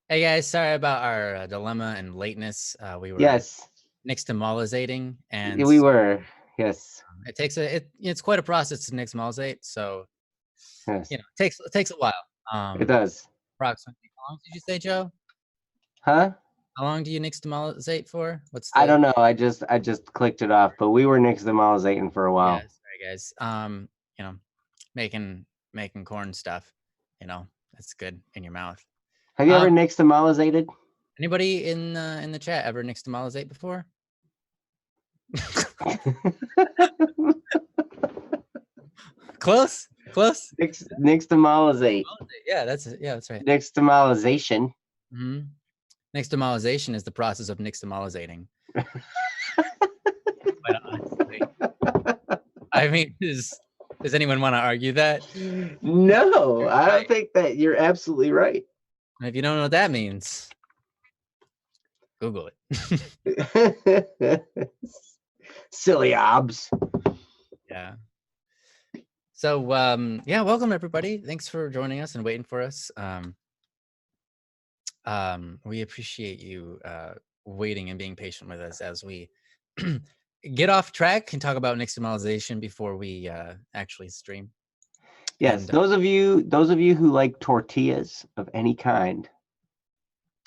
Hey guys, sorry about our dilemma and lateness. We were Yes, nixtamalizating, and we were. Yes, it's quite a process to nixtamalizate. So yes, it takes a while. it Um, does. approximately how long did you say, Joe? Huh? How long do you nixtamalizate for? What's I the don't know. I just clicked it off, but we were nixtamalizating for a yeah? while. Sorry guys. You know, making corn stuff. That's good in your mouth. Have you ever Um, nixtamalizated? anybody in the chat ever nixtamalizate before? Close, close. Nixtamalizate. Yeah, that's right. Nixtamalization. Hmm. Nixtamalization is the process of nixtamalizating. Quite honestly, I mean, does anyone want to argue that? No, You're I right. don't think that you're absolutely right. And if you don't know what that means, Google it. Silly obs. Yeah. So, yeah, welcome everybody. Thanks for joining us and waiting for us. We appreciate you waiting and being patient with us as we get off track and talk about nixtamalization before we actually stream. Yes, And those of you who like tortillas of any kind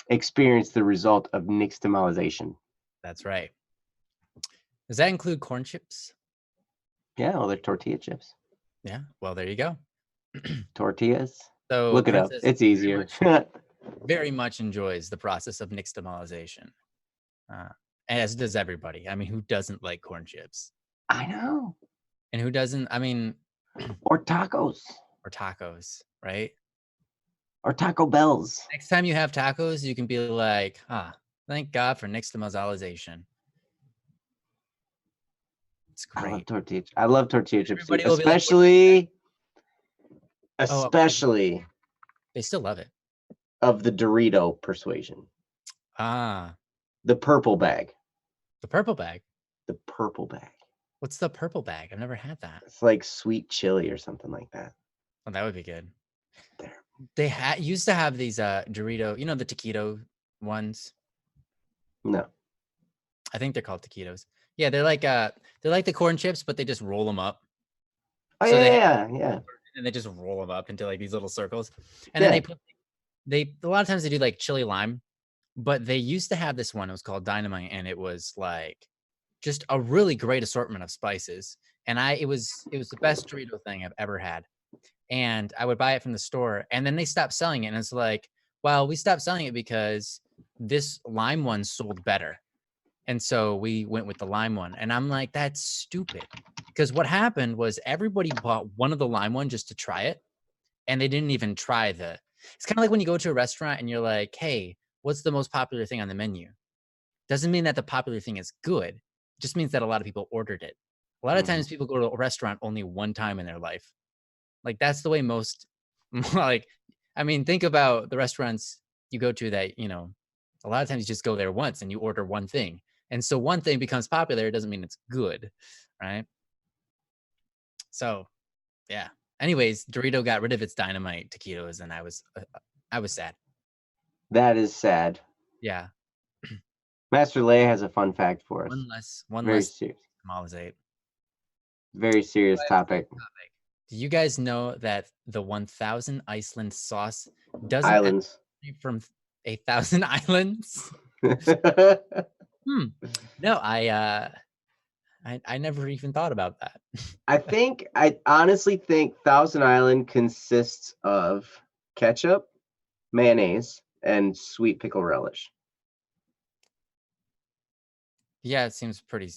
experience the result of nixtamalization. that's right. Does that include corn chips? Yeah, well, they're tortilla chips. Yeah. Well, there you go. Tortillas. So Look it up. Princess It's easier. very much enjoys the process of nixtamalization, uh, as does everybody. I mean, who doesn't like corn chips? I know. And who doesn't? I mean, Or tacos. or tacos, right? Or Taco Bells. Next time you have tacos, you can be like, thank God for nixtamalization. It's I love great. tortilla. I love tortilla chips too, Everybody will be like, what? especially Oh, especially they still love it. of the Dorito persuasion. Ah, The purple bag. the purple bag. The purple bag. What's the purple bag? I've never had that. It's like sweet chili or something like that. Oh, that would be good. There. They used to have these Dorito, the taquito ones. No. I think they're called taquitos. Yeah, they're like the corn chips, but they just roll them up. Oh So they yeah. and they just roll them up into like these little circles, and then Yeah. they a lot of times they do like chili lime, but they used to have this one. It was called Dynamite, and it was like just a really great assortment of spices. And it was the best Dorito thing I've ever had. And I would buy it from the store, and then they stopped selling it, and it's like, well, we stopped selling it because this lime one sold better. And so we went with the lime one. And I'm like, that's stupid. Because what happened was everybody bought one of the lime one just to try it. And they didn't even try it's kind of like when you go to a restaurant and you're like, hey, what's the most popular thing on the menu? Doesn't mean that the popular thing is good. It just means that a lot of people ordered it. A lot of Mhm. times people go to a restaurant only one time in their life. Like that's the way most like I mean, think about the restaurants you go to that, a lot of times you just go there once and you order one thing. And so one thing becomes popular, it doesn't mean it's good, right? So, yeah. Anyways, Dorito got rid of its dynamite taquitos and I was sad. That is sad. Yeah. Master Leia has a fun fact for us. One Very less serious. Malizate. Very serious topic. Do you guys know that the 1000 Iceland sauce doesn't Islands. actually from 1,000 islands? No, I never even thought about that. I honestly think Thousand Island consists of ketchup, mayonnaise, and sweet pickle relish. Yeah, it seems pretty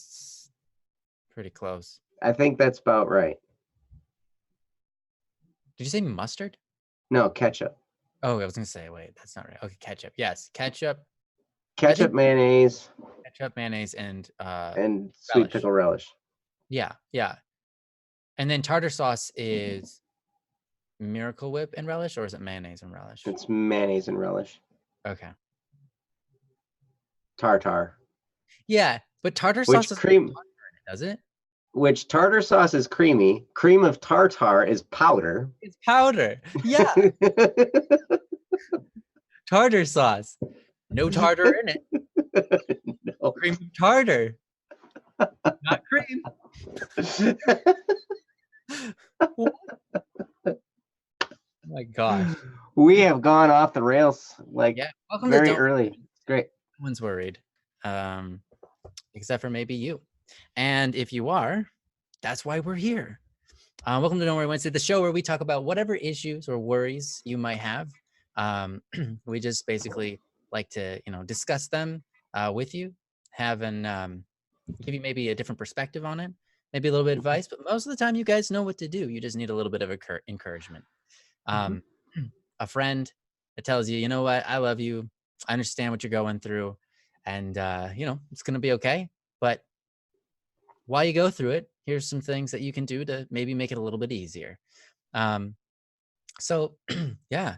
close. I think that's about right. Did you say mustard? No, ketchup. Oh, I was gonna say, wait, that's not right. Okay, ketchup. Yes, ketchup. I Ketchup, think mayonnaise, ketchup, mayonnaise, and and sweet relish. pickle relish. Yeah, yeah. And then tartar sauce is Miracle Whip and relish, or is it mayonnaise and relish? It's mayonnaise and relish. Okay. Tartar. Yeah, but tartar sauce Which doesn't have cream tartar in it, does it? which tartar sauce is creamy. Cream of tartar is powder. It's powder. Yeah. Tartar sauce. No tartar in it. No. Cream of tartar. Not cream. What? Oh my gosh. We have gone off the rails like Yeah. Welcome to very Don't early. It's great. No one's worried. Except for maybe you. And if you are, that's why we're here. Welcome to Don't Worry Wednesday, the show where we talk about whatever issues or worries you might have. We just basically like to, discuss them with you, have an give you maybe a different perspective on it, maybe a little bit of advice, but most of the time you guys know what to do. You just need a little bit of encouragement. A friend that tells you, you know what, I love you. I understand what you're going through, and it's gonna be okay. But while you go through it, here's some things that you can do to maybe make it a little bit easier. So yeah,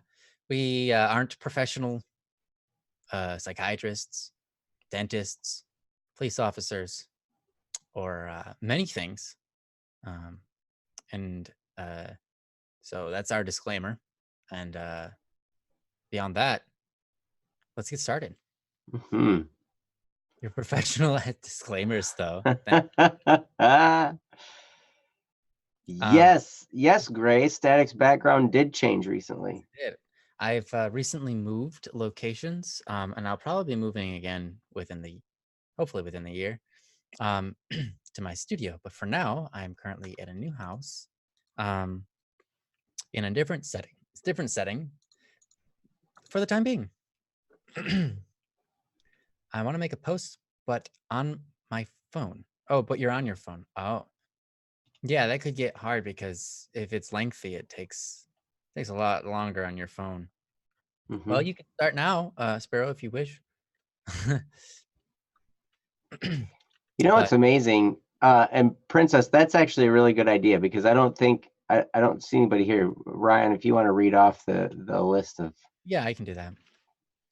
we aren't professional psychiatrists, dentists, police officers, or many things. And so that's our disclaimer. And beyond that, let's get started. You're professional at disclaimers, though. Yes, Gray. Static's background did change recently. I've recently moved locations, and I'll probably be moving again hopefully within the year, to my studio. But for now, I'm currently at a new house, in a different setting. It's a different setting for the time being. I want to make a post, but on my phone. Oh, but you're on your phone. Oh, yeah, that could get hard because if it's lengthy, it takes a lot longer on your phone. Well, you can start now, Sparrow, if you wish. It's amazing. And Princess, that's actually a really good idea because I don't see anybody here. Ryan, if you want to read off the list of I can do that.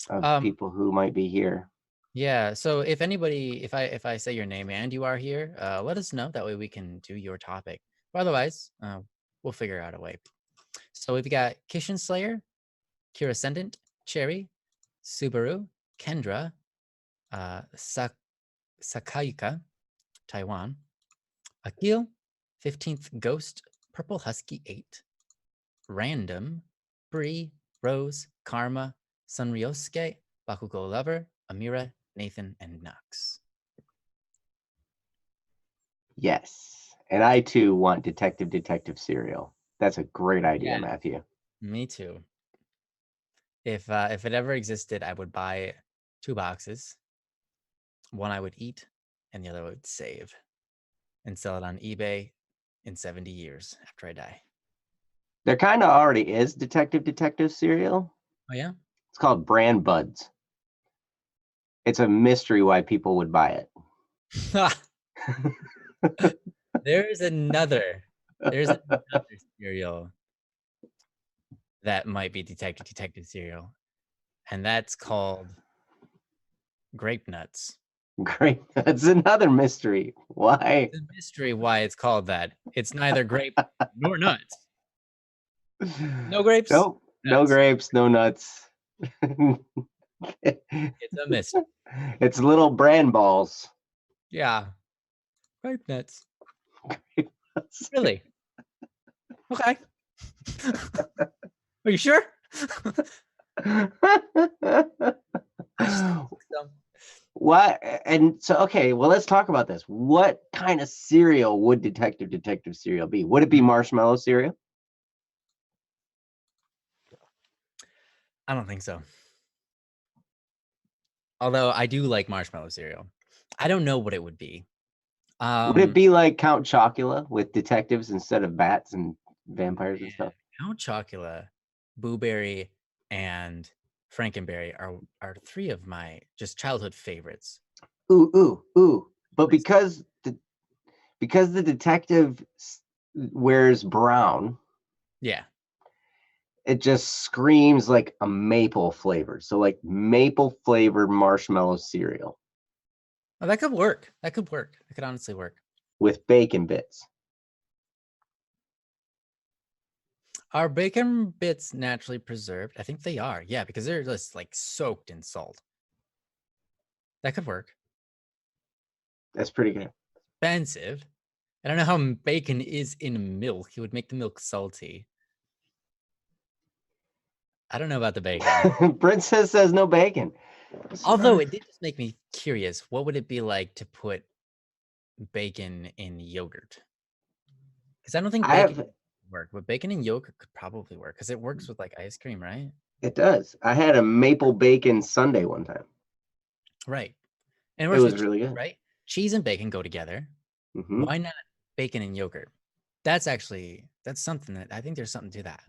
Of people who might be here. Yeah, so if anybody, if I say your name and you are here, let us know. That way we can do your topic. But otherwise, we'll figure out a way. So we've got Kishin Slayer, Kira Ascendant, Cherry, Subaru, Kendra, Sakayuka, Taiwan, Akil, 15th Ghost, Purple Husky 8, Random, Bree, Rose, Karma, Sunryosuke, Bakugo Lover, Amira, Nathan, and Nux. Yes, and I too want Detective Cereal. That's a great idea, Matthew. Me too. If it ever existed, I would buy 2 boxes. One I would eat, and the other I would save and sell it on eBay in 70 years after I die. There kind of already is Detective Cereal. Oh yeah? It's called Brand Buds. It's a mystery why people would buy it. There's another cereal that might be Detective Cereal, and that's called Grape Nuts. Grape Nuts, another mystery. Why? It's a mystery why it's called that. It's neither grape nor nuts. No grapes. Nope. No grapes, no nuts. It's a mystery. It's little bran balls. Yeah. Grape nuts. Really? Okay. Are you sure? What? And so, okay, well, let's talk about this. What kind of cereal would Detective Cereal be? Would it be marshmallow cereal? I don't think so. Although I do like marshmallow cereal. I don't know what it would be. Would it be like Count Chocula with detectives instead of bats and vampires and stuff? Count Chocula, Boo Berry, and Frankenberry are 3 of my just childhood favorites. Ooh. But because the detective wears brown, yeah, it just screams like a maple flavor. So like maple flavored marshmallow cereal. Oh, that could work. That could honestly work. With bacon bits. Are bacon bits naturally preserved? I think they are. Yeah, because they're just like soaked in salt. That could work. That's pretty good. Expensive. I don't know how bacon is in milk. It would make the milk salty. I don't know about the bacon. Princess says no bacon. Although it did just make me curious. What would it be like to put bacon in yogurt? Because I don't think bacon would work, but bacon and yogurt could probably work because it works with like ice cream, right? It does. I had a maple bacon sundae one time. Right. And it was really good. Right? Cheese and bacon go together. Mm-hmm. Why not bacon and yogurt? That's something that I think there's something to that.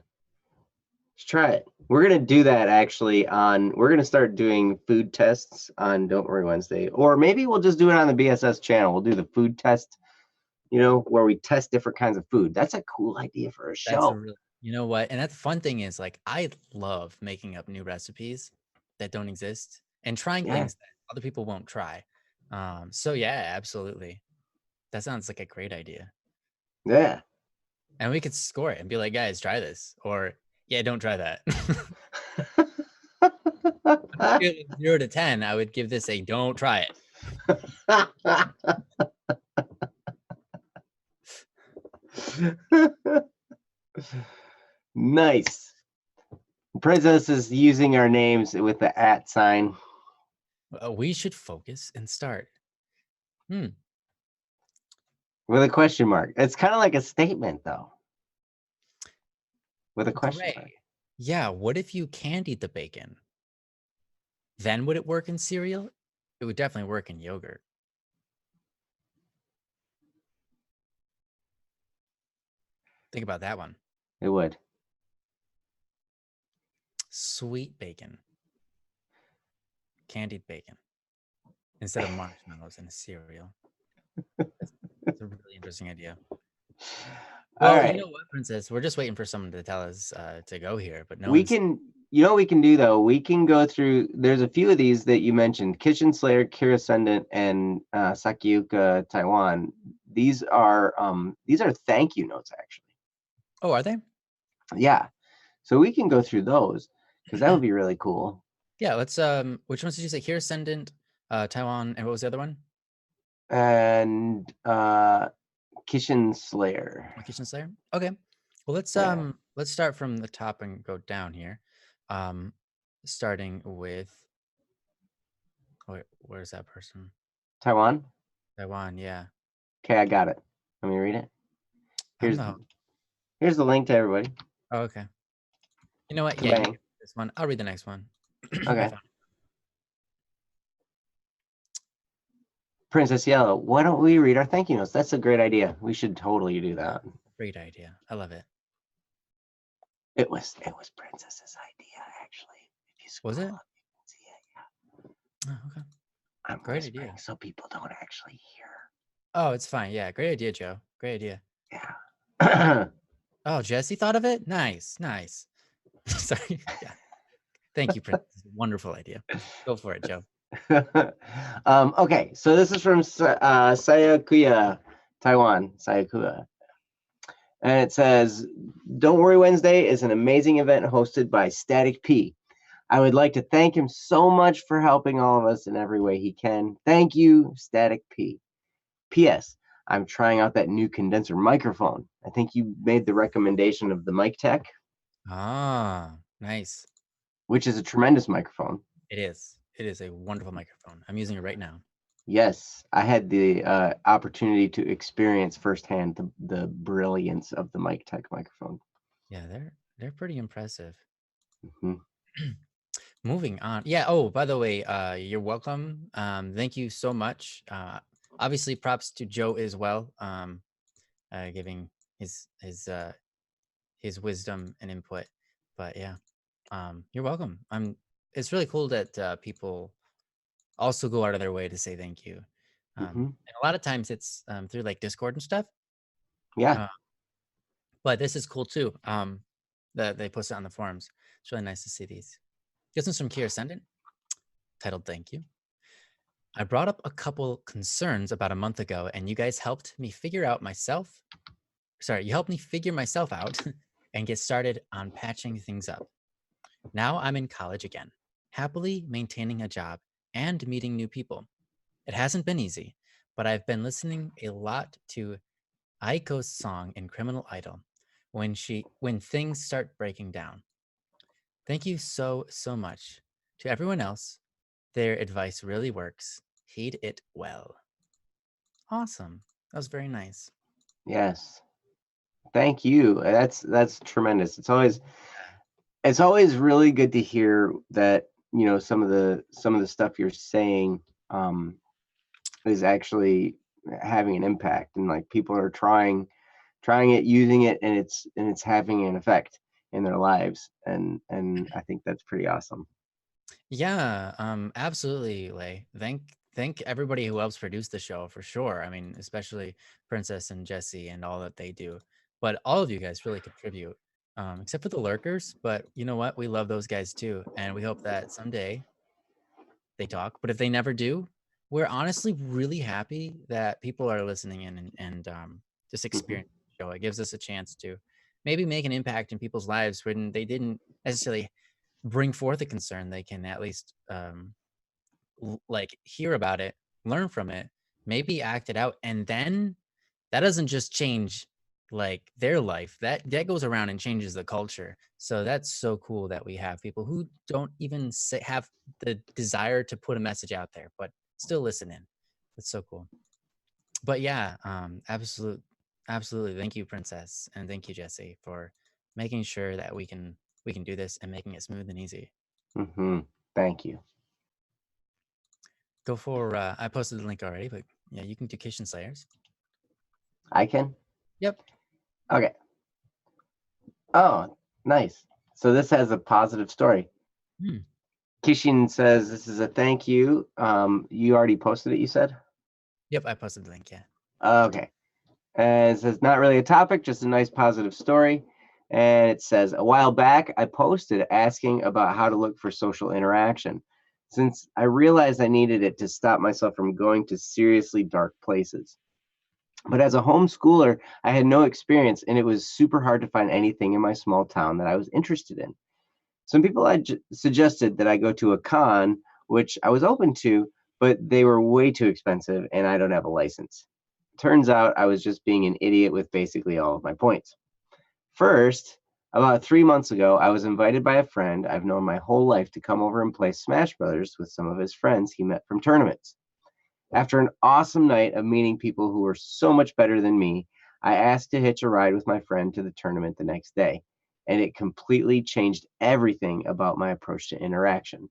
Let's try it. We're going to do that actually we're going to start doing food tests on Don't Worry Wednesday, or maybe we'll just do it on the BSS channel. We'll do the food test, where we test different kinds of food. That's a cool idea for a show. You know what? And that's the fun thing is like, I love making up new recipes that don't exist and trying things that other people won't try. So yeah, absolutely. That sounds like a great idea. Yeah. And we could score it and be like, guys, try this. Or yeah, don't try that. 0 to 10, I would give this a don't try it. Nice. Princess is using our names with the @ sign. We should focus and start. With a question mark. It's kind of like a statement, though. With a question mark. Yeah, what if you candied the bacon? Then would it work in cereal? It would definitely work in yogurt. Think about that one. It would. Sweet bacon. Candied bacon. Instead of marshmallows in a cereal. That's a really interesting idea. Well, all right. You know what, Princess? We're just waiting for someone to tell us to go here, but no. We can. You know what we can do though? We can go through. There's a few of these that you mentioned: Kitchen Slayer, Kirascendant, and Sakyuka Taiwan. These are thank you notes actually. Oh, are they? Yeah. So we can go through those because that would be really cool. Yeah. Let's. Which ones did you say? Kirascendant, Taiwan, and what was the other one? And Kitchen Slayer. Kitchen Slayer. Okay. Well, let's start from the top and go down here. Starting with. Wait, where's that person? Taiwan. Taiwan. Yeah. Okay, I got it. Let me read it. Here's the link to everybody. Oh, okay. You know what? Yeah, you this one. I'll read the next one. Okay. Princess Yellow, why don't we read our thank you notes? That's a great idea. We should totally do that. Great idea. I love it. It was Princess's idea, actually. If you was it? Up, you can see it. Yeah. Oh, okay. I'm great idea. So people don't actually hear. Oh, it's fine. Yeah, great idea, Joe. Great idea. Yeah. Oh, Jesse thought of it? Nice. Sorry. Yeah. Thank you, Princess. Wonderful idea. Go for it, Joe. Okay, so this is from Sayakuya, Taiwan. Sayakuya. And it says, Don't Worry Wednesday is an amazing event hosted by Static P. I would like to thank him so much for helping all of us in every way he can. Thank you, Static P. P.S. I'm trying out that new condenser microphone. I think you made the recommendation of the Mic Tech. Ah, nice. Which is a tremendous microphone. It is. It is a wonderful microphone. I'm using it right now. Yes, I had the opportunity to experience firsthand the brilliance of the Mic Tech microphone. Yeah, they're pretty impressive. Mm-hmm. Moving on. Yeah. Oh, by the way, you're welcome. Thank you so much. Obviously, props to Joe as well. Giving his wisdom and input. But yeah, you're welcome. It's really cool that people also go out of their way to say thank you. And a lot of times it's through like Discord and stuff. Yeah. But this is cool too. That they post it on the forums. It's really nice to see these. This one's from Kirascendant, titled Thank You. I brought up a couple concerns about a month ago, and you guys helped me figure out myself. Sorry, you helped me figure myself out and get started on patching things up. Now I'm in college again, happily maintaining a job and meeting new people. It hasn't been easy, but I've been listening a lot to Aiko's song in Criminal Idol when things start breaking down. Thank you so much. To everyone else, their advice really works. Heed it well. Awesome. That was very nice. Yes. Thank you. That's tremendous. It's always really good to hear that, some of the stuff you're saying is actually having an impact, and like people are trying it, using it, and it's having an effect in their lives, and I think that's pretty awesome. Yeah, absolutely, Lay. Thank everybody who helps produce the show for sure. I mean, especially Princess and Jesse and all that they do. But all of you guys really contribute, except for the lurkers. But you know what? We love those guys too, and we hope that someday they talk. But if they never do, we're honestly really happy that people are listening in and just Mhm. experience the show. It gives us a chance to maybe make an impact in people's lives when they didn't necessarily bring forth a concern. They can at least like hear about it, learn from it, maybe act it out, and then that doesn't just change like their life. That goes around and changes the culture. So that's so cool that we have people who don't even have the desire to put a message out there, but still listen in. That's so cool. But yeah, absolutely. Thank you, Princess, and thank you, Jesse, for making sure that we can do this and making it smooth and easy. Thank you. Go for I posted the link already, but yeah, you can do Kitchen Slayers. I can. Yep. Okay. Oh, nice. So this has a positive story. Hmm. Kishin says this is a thank you. You already posted it, you said? Yep, I posted the link, yeah. Okay. And it says, not really a topic, just a nice positive story. And it says, a while back, I posted asking about how to look for social interaction, since I realized I needed it to stop myself from going to seriously dark places. But as a homeschooler, I had no experience, and it was super hard to find anything in my small town that I was interested in. Some people had suggested that I go to a con, which I was open to, but they were way too expensive, and I don't have a license. Turns out I was just being an idiot with basically all of my points. First, about 3 months ago, I was invited by a friend I've known my whole life to come over and play Smash Brothers with some of his friends he met from tournaments. After an awesome night of meeting people who were so much better than me, I asked to hitch a ride with my friend to the tournament the next day, and it completely changed everything about my approach to interaction.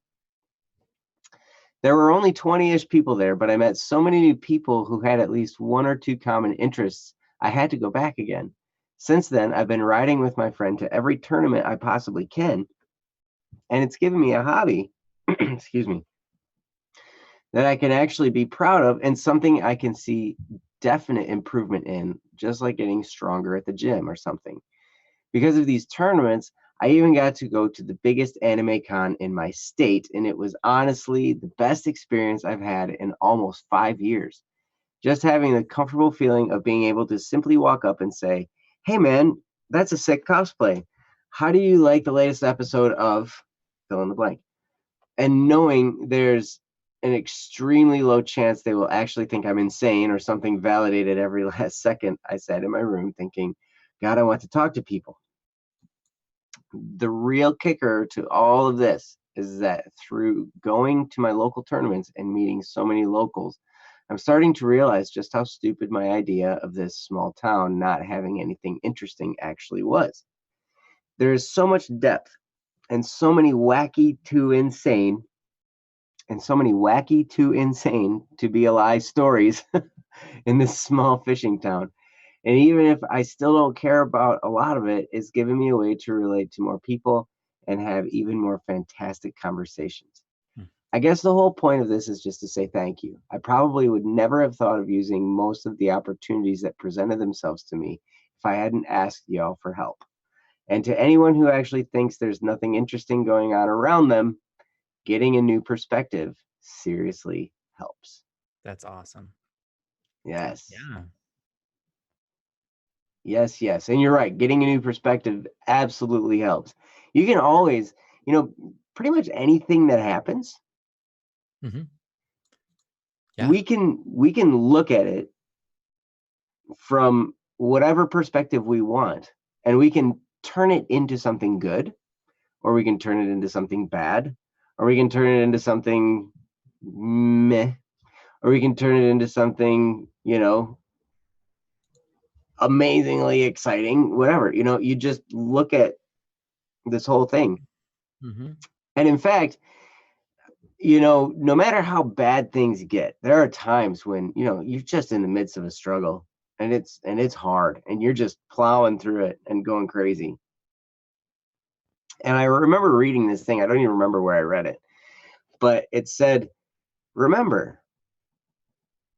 There were only 20-ish people there, but I met so many new people who had at least one or two common interests, I had to go back again. Since then, I've been riding with my friend to every tournament I possibly can, and it's given me a hobby, excuse me, that I can actually be proud of and something I can see definite improvement in, just like getting stronger at the gym or something. Because of these tournaments, I even got to go to the biggest anime con in my state, and it was honestly the best experience I've had in almost 5 years. Just having the comfortable feeling of being able to simply walk up and say, "Hey man, that's a sick cosplay. How do you like the latest episode of fill in the blank?" And knowing there's an extremely low chance they will actually think I'm insane or something validated every last second I sat in my room thinking, God, I want to talk to people. The real kicker to all of this is that through going to my local tournaments and meeting so many locals, I'm starting to realize just how stupid my idea of this small town not having anything interesting actually was. There is so much depth and so many wacky to insane and so many wacky to insane to be a lie stories in this small fishing town. And even if I still don't care about a lot of it, it's given me a way to relate to more people and have even more fantastic conversations. Hmm. I guess the whole point of this is just to say thank you. I probably would never have thought of using most of the opportunities that presented themselves to me if I hadn't asked y'all for help. And to anyone who actually thinks there's nothing interesting going on around them, getting a new perspective seriously helps. That's awesome. Yes. Yeah. Yes, yes. And you're right. Getting a new perspective absolutely helps. You can always, pretty much anything that happens, Hmm. Yeah. we can look at it from whatever perspective we want, and we can turn it into something good, or we can turn it into something bad, or we can turn it into something meh, or we can turn it into something, amazingly exciting, whatever. You just look at this whole thing. Hmm. And in fact, no matter how bad things get, there are times when, you're just in the midst of a struggle, and it's hard, and you're just plowing through it and going crazy. And I remember reading this thing. I don't even remember where I read it, but it said, remember,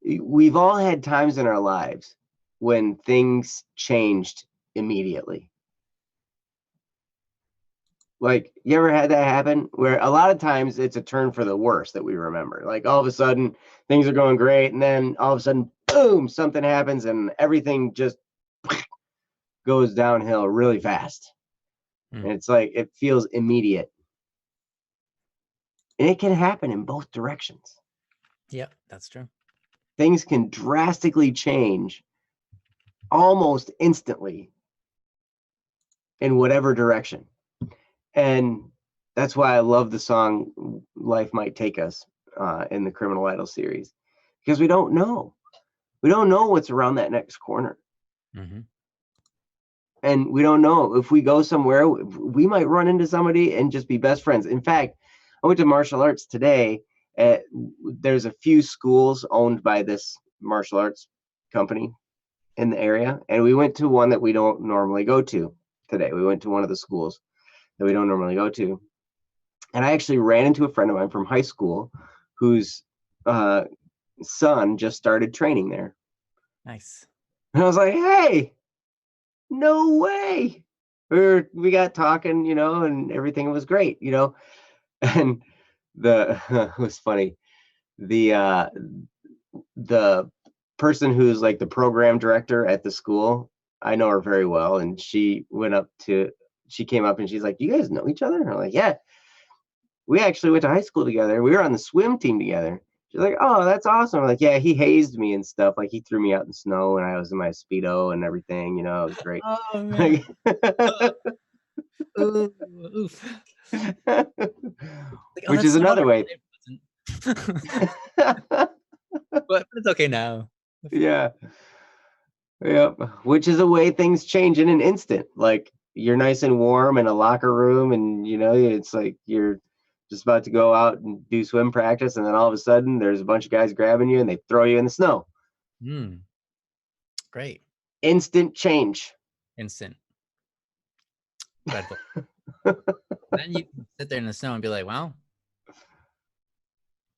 we've all had times in our lives when things changed immediately. Like, you ever had that happen where a lot of times it's a turn for the worse that we remember? Like, all of a sudden things are going great, and then all of a sudden, boom, something happens and everything just goes downhill really fast. Mm. And it's like it feels immediate. And it can happen in both directions. Yep, that's true. Things can drastically change almost instantly in whatever direction. And that's why I love the song Life Might Take Us in the Criminal Idol series, because we don't know. We don't know what's around that next corner. Hmm. And we don't know if we go somewhere, we might run into somebody and just be best friends. In fact, I went to martial arts today. There's a few schools owned by this martial arts company in the area, and we went to one that we don't normally go to today. We went to one of the schools that we don't normally go to. And I actually ran into a friend of mine from high school whose uh, son just started training there. Nice. And I was like, hey, no way. We got talking, and everything was great, And it was funny. The person who's like the program director at the school, I know her very well, and she came up and she's like, "You guys know each other?" And I'm like, "Yeah, we actually went to high school together. We were on the swim team together." She's like, "Oh, that's awesome." I'm like, "Yeah, he hazed me and stuff. Like, he threw me out in the snow, and I was in my Speedo and everything. It was great." Oh man. Like, Ooh, oof. Like, oh, which that's is so another wonderful. way. It wasn't. But it's okay now. Yeah. Yep. Which is a way things change in an instant. Like, you're nice and warm in a locker room, and it's like you're just about to go out and do swim practice, and then all of a sudden there's a bunch of guys grabbing you and they throw you in the snow. Mm, great. Instant change. Instant. Dreadful. Then you can sit there in the snow and be like, well,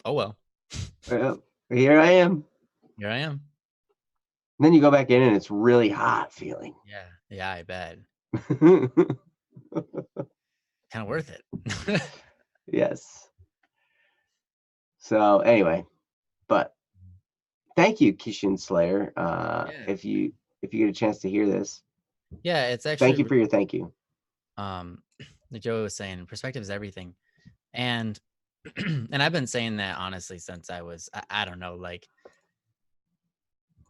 oh well. Yep. Here I am. Here I am. And then you go back in and it's really hot feeling. Yeah. Yeah, I bet. Kind of worth it. Yes. So anyway, but thank you, Kishin Slayer. Yeah. If you get a chance to hear this, Yeah, it's thank actually you for your thank you. um like Joe was saying, perspective is everything. And and I've been saying that honestly since I was I don't know, like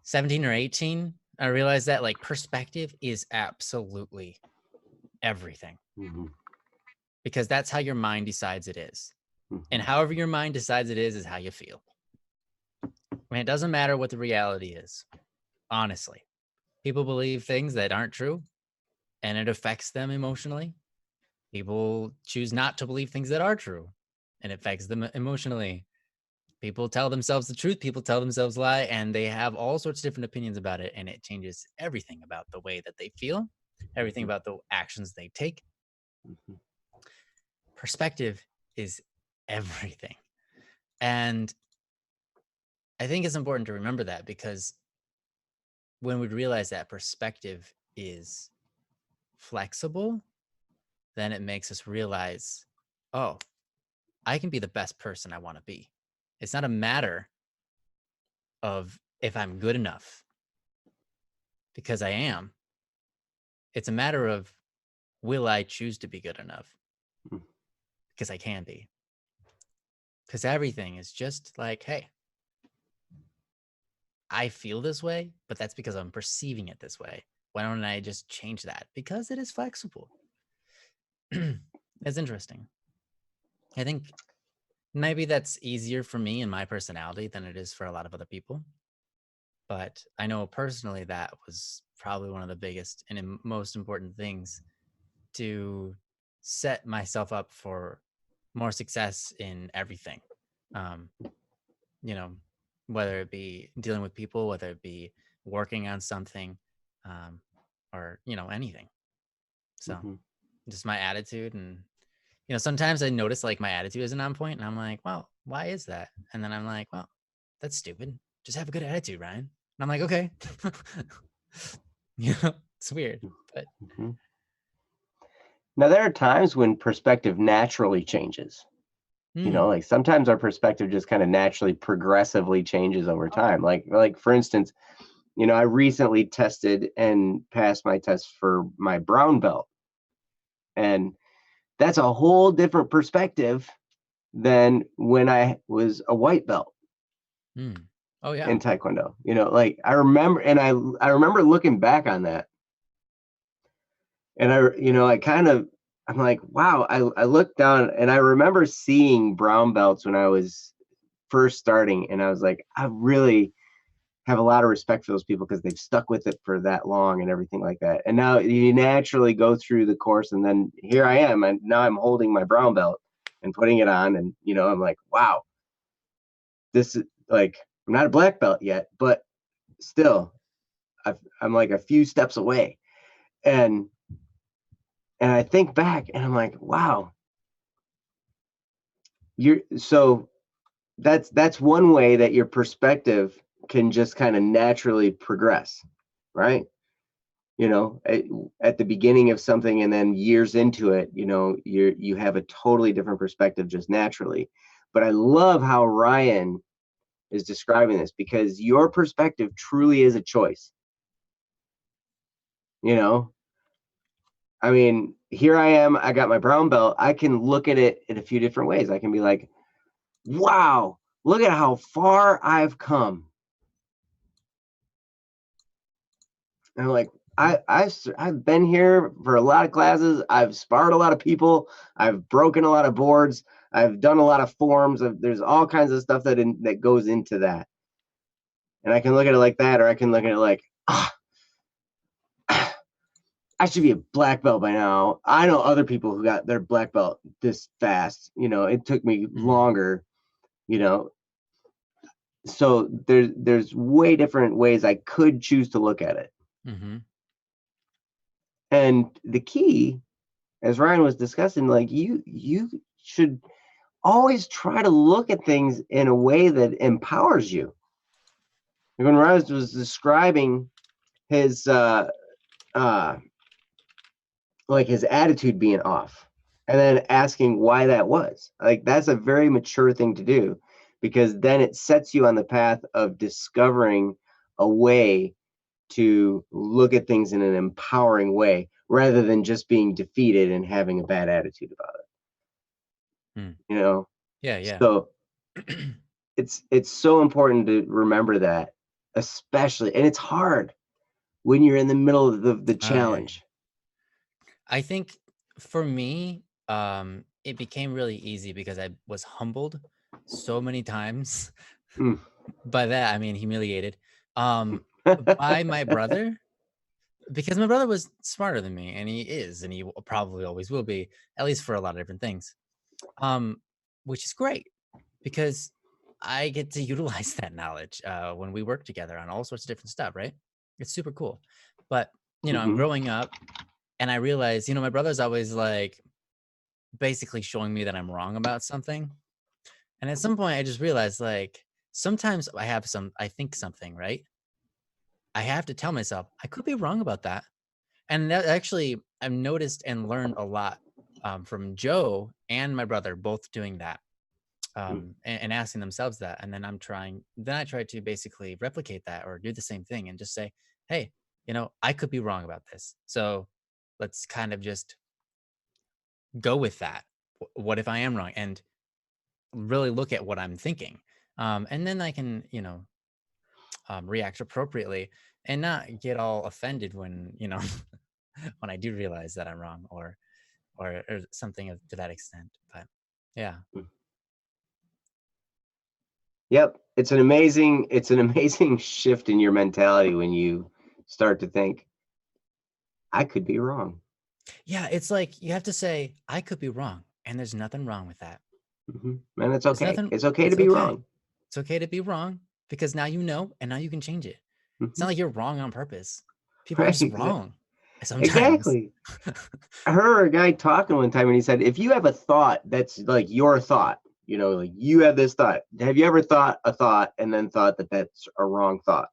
17 or 18. I realized that like perspective is absolutely everything Mhm, because that's how your mind decides it is. And mhm, however your mind decides it is how you feel. I mean, it doesn't matter what the reality is, honestly. People believe things that aren't true and it affects them emotionally. People choose not to believe things that are true and it affects them emotionally. People tell themselves the truth, people tell themselves lie, and they have all sorts of different opinions about it. And it changes everything about the way that they feel, everything mhm, about the actions they take. mhm, Perspective is everything. And I think it's important to remember that because when we realize that perspective is flexible, then it makes us realize, oh, I can be the best person I want to be. It's not a matter of if I'm good enough because I am. It's a matter of, will I choose to be good enough? Mm. Because I can be. Because everything is just like, hey, I feel this way, but that's because I'm perceiving it this way. Why don't I just change that? Because it is flexible. It's interesting. I think maybe that's easier for me and my personality than it is for a lot of other people. But I know personally that was probably one of the biggest and most important things to set myself up for more success in everything. Um, you know, whether it be dealing with people, whether it be working on something, um, or, anything. So Mhm. just my attitude. And, sometimes I notice like my attitude isn't on point and I'm like, well, why is that? And then I'm like, well, that's stupid. Just have a good attitude, Ryan. And I'm like, okay. It's weird, but Mhm. Now, there are times when perspective naturally changes. hmm. Like sometimes our perspective just kind of naturally, progressively changes over Oh, yeah. time. Like for instance, I recently tested and passed my test for my brown belt, and that's a whole different perspective than when I was a white belt Hmm. Oh, yeah. in Taekwondo. Like I remember, and I remember looking back on that, and I'm like, wow. I looked down and I remember seeing brown belts when I was first starting, and I was like, I really have a lot of respect for those people because they've stuck with it for that long and everything like that. And now you naturally go through the course, and then here I am, and now I'm holding my brown belt and putting it on, and I'm like, wow, this is like, I'm not a black belt yet, but still, I'm like a few steps away, and I think back, and I'm like, wow, you're so that's one way that your perspective can just kind of naturally progress, right? At the beginning of something and then years into it, you have a totally different perspective just naturally. But I love how Ryan is describing this, because your perspective truly is a choice. you know I mean, here I am, I got my brown belt, I can look at it in a few different ways. I can be like, wow, look at how far I've come. And I'm like, Mhm. I've been here for a lot of classes. I've sparred a lot of people. I've broken a lot of boards. I've done a lot of forms. There's all kinds of stuff that goes into that. And I can look at it like that, or I can look at it like, ah, I should be a black belt by now. I know other people who got their black belt this fast. It took me Mhm. longer. You know, so there's way different ways I could choose to look at it. Mhm. And the key, as Ryan was discussing, like you should always try to look at things in a way that empowers you. Like when Ryan was describing his uh like his attitude being off, and then asking why that was, like, that's a very mature thing to do, because then it sets you on the path of discovering a way to look at things in an empowering way, rather than just being defeated and having a bad attitude about it. Mm. you know Yeah, yeah. so it's so important to remember that, especially, and it's hard when you're in the middle of the Oh, yeah, yeah. challenge. I think for me, it became really easy because I was humbled so many times. Mm. By that, I mean humiliated, by my brother, because my brother was smarter than me, and he is, and he probably always will be, at least for a lot of different things. Um, which is great because I get to utilize that knowledge when we work together on all sorts of different stuff, right? It's super cool. But, I'm Mhm. growing up and I realize, my brother's always like basically showing me that I'm wrong about something. And at some point I just realized like sometimes I think something, right? I have to tell myself I could be wrong about that. And that actually I've noticed and learned a lot from Joe and my brother both doing that, Mm. and asking themselves that. And then I try to basically replicate that or do the same thing and just say, hey, I could be wrong about this. So let's kind of just go with that. What if I am wrong? And really look at what I'm thinking. And then I can, react appropriately and not get all offended when, when I do realize that I'm wrong or something to that extent. But yeah. Yep. It's an amazing shift in your mentality when you start to think, I could be wrong. Yeah, it's like you have to say, I could be wrong. And there's nothing wrong with that. And it's There's okay. nothing, It's okay to it's be okay. wrong. It's okay to be wrong because now you know and now you can change it. It's not like you're wrong on purpose. People are Right. just wrong sometimes. Exactly. I heard a guy talking one time and he said, if you have a thought that's like your thought, like you have this thought. Have you ever thought a thought and then thought that that's a wrong thought?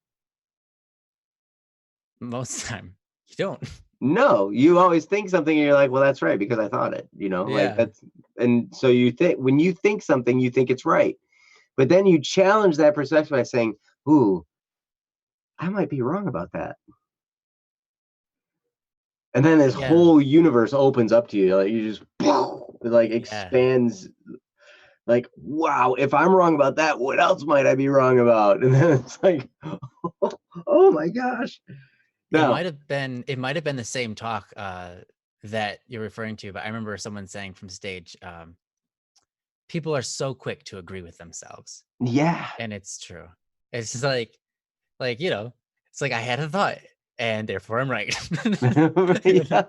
Most of the time, you don't. No, you always think something and you're like, well, that's right because I thought it, like Yeah. and so you think when you think something, you think it's right. But then you challenge that perception by saying, ooh, I might be wrong about that. And then this Yeah. whole universe opens up to you. Like you just it like Yeah. expands. Like, wow, if I'm wrong about that, what else might I be wrong about? And then it's like, oh my gosh. It No. might have been the same talk that you're referring to, but I remember someone saying from stage, people are so quick to agree with themselves. Yeah. And it's true. It's just like, it's like I had a thought and therefore I'm right. Yeah.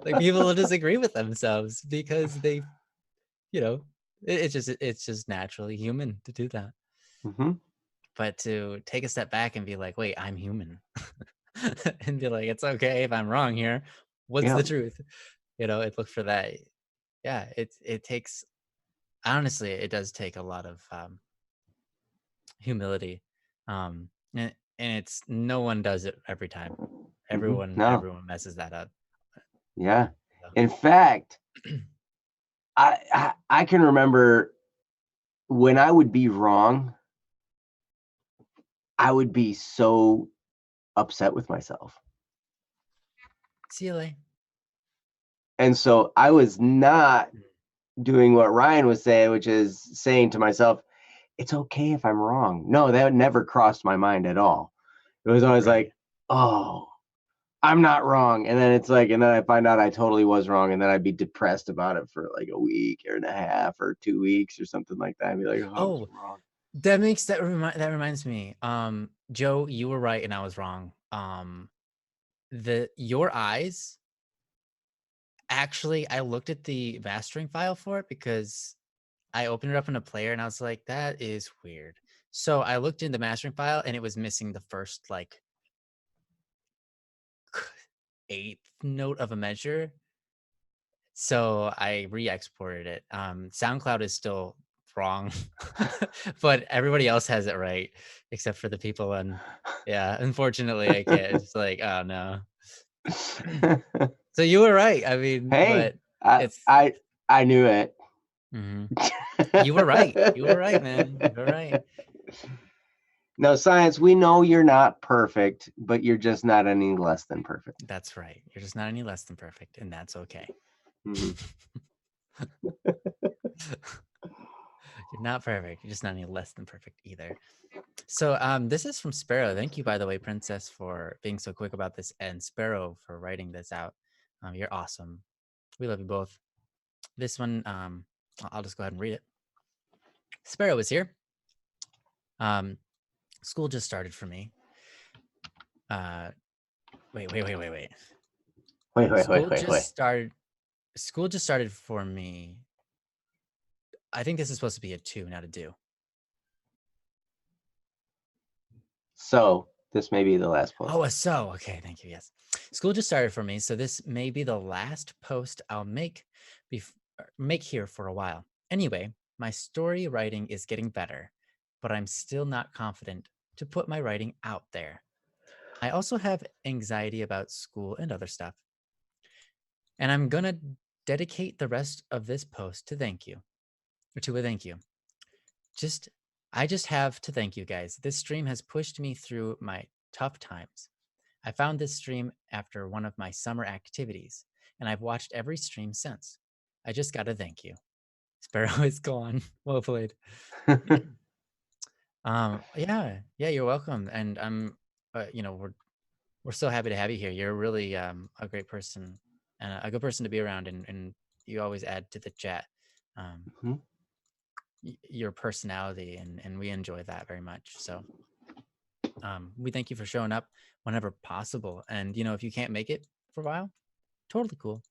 Like people will disagree with themselves because they, it's just naturally human to do that. But to take a step back and be like, wait, I'm human. And be like, it's okay if I'm wrong here. What's Yeah. the truth? It look for that. Yeah, it takes, honestly, it does take a lot of humility. And it's no one does it every time. Everyone No. everyone messes that up. Yeah. So. In fact, I can remember when I would be wrong, I would be so upset with myself. See you later. And so I was not doing what Ryan was saying, which is saying to myself, it's okay if I'm wrong. No, that never crossed my mind at all. It was always Right. like, oh, I'm not wrong. And then it's like, and then I find out I totally was wrong. And then I'd be depressed about it for like a week or and a half or 2 weeks or something like that. I'd be like, oh, I was wrong. That reminds me. Joe, you were right and I was wrong. Your eyes, actually, I looked at the mastering file for it because I opened it up in a player and I was like, that is weird. So I looked in the mastering file and it was missing the first like 8th note of a measure. So I re-exported it. SoundCloud is still wrong, but everybody else has it right, except for the people on. Yeah, unfortunately, I can't. It's like, oh no. So you were right. I mean, Hey, but I, it's. I, I knew it. You were right. You were right, man. You were right. No, science, we know you're not perfect, but you're just not any less than perfect. That's right. You're just not any less than perfect, and that's okay. You're not perfect. You're just not any less than perfect either. So this is from Sparrow. Thank you, by the way, Princess, for being so quick about this, and Sparrow for writing this out. You're awesome. We love you both. This one, I'll just go ahead and read it. Sparrow is here. School just started for me. Wait. School just started for me. I think this is supposed to be a 2, not a do. So this may be the last post. Oh, so okay, thank you. Yes, school just started for me, so this may be the last post I'll make here for a while. Anyway, my story writing is getting better, but I'm still not confident to put my writing out there. I also have anxiety about school and other stuff. And I'm gonna dedicate the rest of this post to thank you. Or to a thank you. I just have to thank you guys. This stream has pushed me through my tough times. I found this stream after one of my summer activities, and I've watched every stream since. I just got to thank you. Sparrow is gone. Well played. Yeah, you're welcome. And we're so happy to have you here. You're really a great person and a good person to be around, and you always add to the chat. Your personality, and we enjoy that very much. So we thank you for showing up whenever possible. And if you can't make it for a while, totally cool.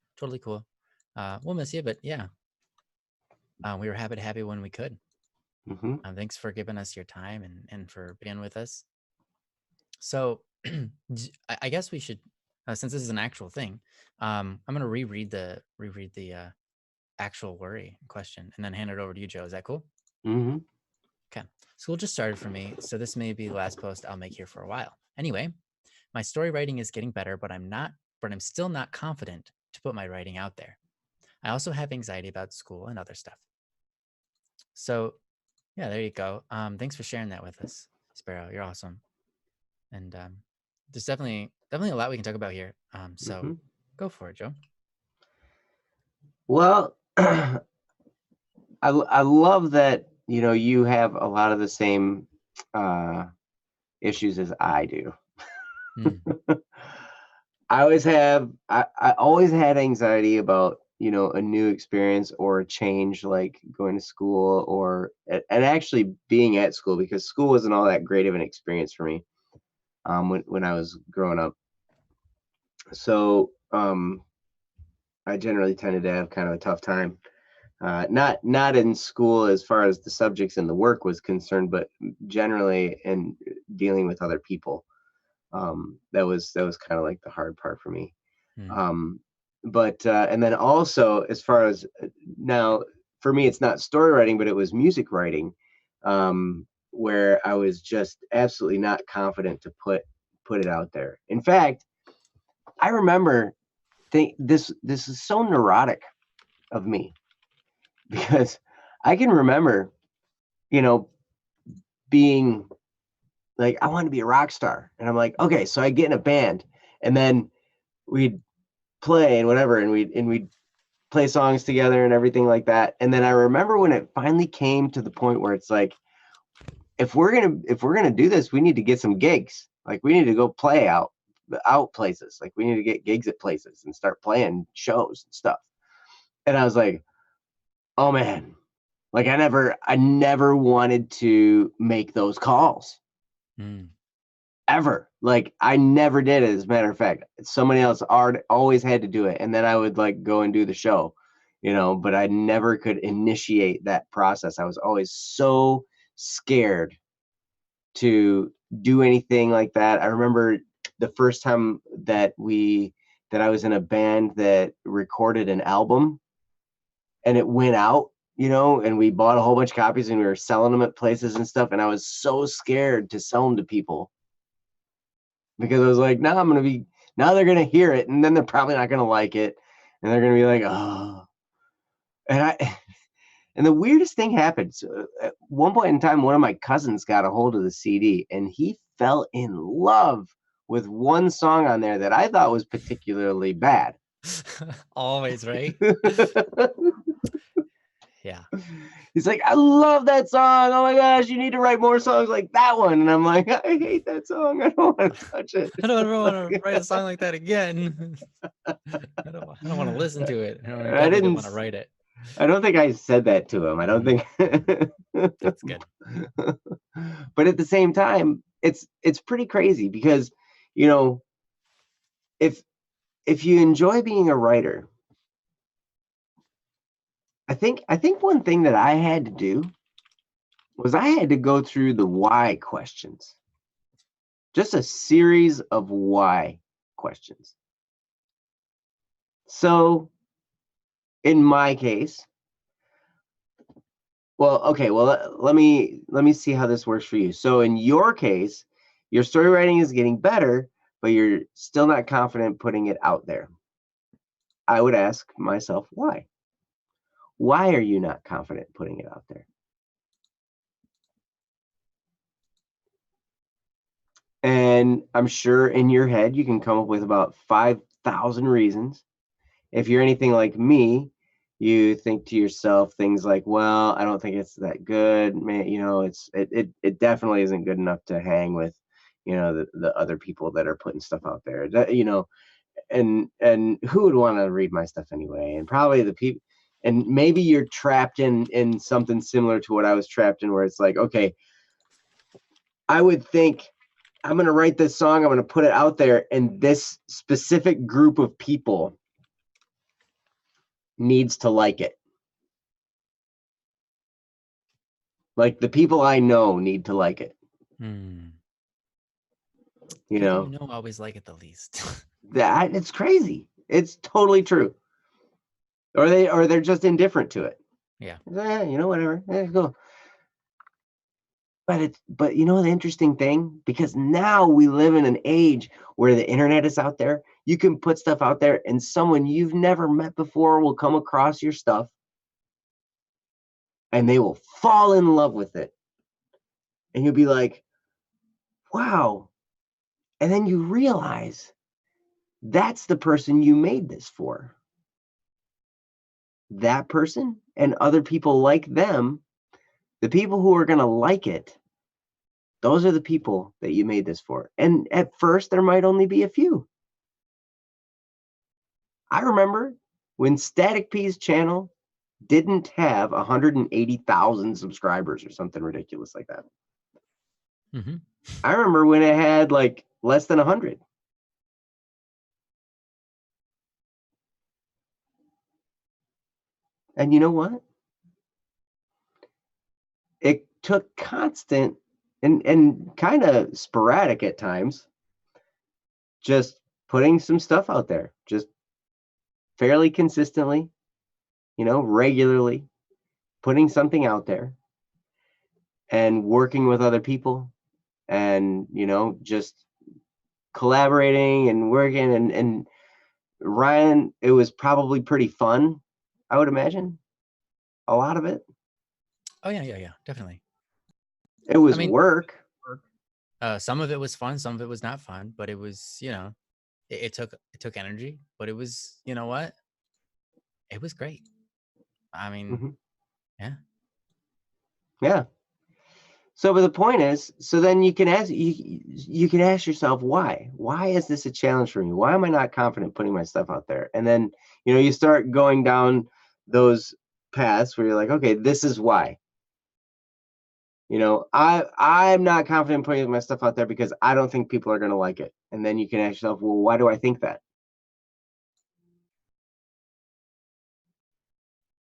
We'll miss you, but yeah, we were happy to have you when we could. Thanks for giving us your time and for being with us. So I guess we should, since this is an actual thing, I'm gonna reread the actual worry question and then hand it over to you, Joe. Is that cool? Okay, school just started for me, so this may be the last post I'll make here for a while. Anyway, my story writing is getting better, but I'm still not confident to put my writing out there. I also have anxiety about school and other stuff. So yeah, there you go. Thanks for sharing that with us, Sparrow. You're awesome. And there's definitely a lot we can talk about here. So go for it, Joe. Well, I love that you have a lot of the same issues as I do. I always had anxiety about a new experience or a change, like going to school and actually being at school, because school wasn't all that great of an experience for me when I was growing up. So I generally tended to have kind of a tough time. Not in school as far as the subjects and the work was concerned, but generally in dealing with other people. That was kind of like the hard part for me. But and then also, as far as now, for me, it's not story writing, but it was music writing, where I was just absolutely not confident to put it out there. In fact, I remember this is so neurotic of me, because I can remember, being like, I want to be a rock star, and I'm like, okay, so I get in a band, and then we'd play and whatever, and we'd play songs together and everything like that. And then I remember when it finally came to the point where it's like, if we're gonna do this, we need to get some gigs. Like, we need to go play out places. Like, we need to get gigs at places and start playing shows and stuff. And I was like, oh man, like I never wanted to make those calls. Ever. Like, I never did it. As a matter of fact, somebody else always had to do it, and then I would like go and do the show, but I never could initiate that process. I was always so scared to do anything like that. I remember the first time that I was in a band that recorded an album, and it went out, and we bought a whole bunch of copies and we were selling them at places and stuff, and I was so scared to sell them to people, because I was like, now they're going to hear it, and then they're probably not going to like it, and they're going to be like, oh. And the weirdest thing happened. So at one point in time, one of my cousins got a hold of the CD, and he fell in love with one song on there that I thought was particularly bad. Always, right? Yeah. He's like, I love that song. Oh my gosh, you need to write more songs like that one. And I'm like, I hate that song. I don't want to touch it. I don't ever want to write a song like that again. I don't want to listen to it. I didn't want to write it. I don't think I said that to him. I don't think. That's good. But at the same time, it's pretty crazy, because, if you enjoy being a writer, I think one thing that I had to do was I had to go through the why questions. Just a series of why questions. So in my case, let me see how this works for you. So in your case, your story writing is getting better, but you're still not confident putting it out there. I would ask myself, why? Why are you not confident putting it out there? And I'm sure in your head you can come up with about 5,000 reasons. If you're anything like me, you think to yourself things like, well, I don't think it's that good. Man, it definitely isn't good enough to hang with, the other people that are putting stuff out there. And who would want to read my stuff anyway? And probably the people, and maybe you're trapped in something similar to what I was trapped in, where it's like, okay, I would think I'm going to write this song, I'm going to put it out there, and this specific group of people needs to like it. Like the people I know need to like it. People you know always like it the least. That it's crazy. It's totally true. Or they're just indifferent to it. Yeah. Whatever. Go. But the interesting thing, because now we live in an age where the internet is out there, you can put stuff out there and someone you've never met before will come across your stuff and they will fall in love with it. And you'll be like, wow. And then you realize that's the person you made this for. That person and other people like them, the people who are going to like it, those are the people that you made this for. And at first, there might only be a few. I remember when Static P's channel didn't have 180,000 subscribers or something ridiculous like that. Mm-hmm. I remember when it had like less than 100. And you know what? It took constant and kind of sporadic at times, just putting some stuff out there, just fairly consistently, regularly putting something out there and working with other people and, just collaborating and working. And Ryan, it was probably pretty fun, I would imagine. A lot of it. Oh yeah, definitely. It was work. Some of it was fun, some of it was not fun, but it was, it took energy, but it was, you know what? It was great. I mean, Yeah. So, but the point is, so then you can ask yourself, why? Why is this a challenge for me? Why am I not confident putting my stuff out there? And then, you start going down those paths where you're like, okay, this is why. I'm not confident putting my stuff out there because I don't think people are going to like it. And then you can ask yourself, well, why do I think that?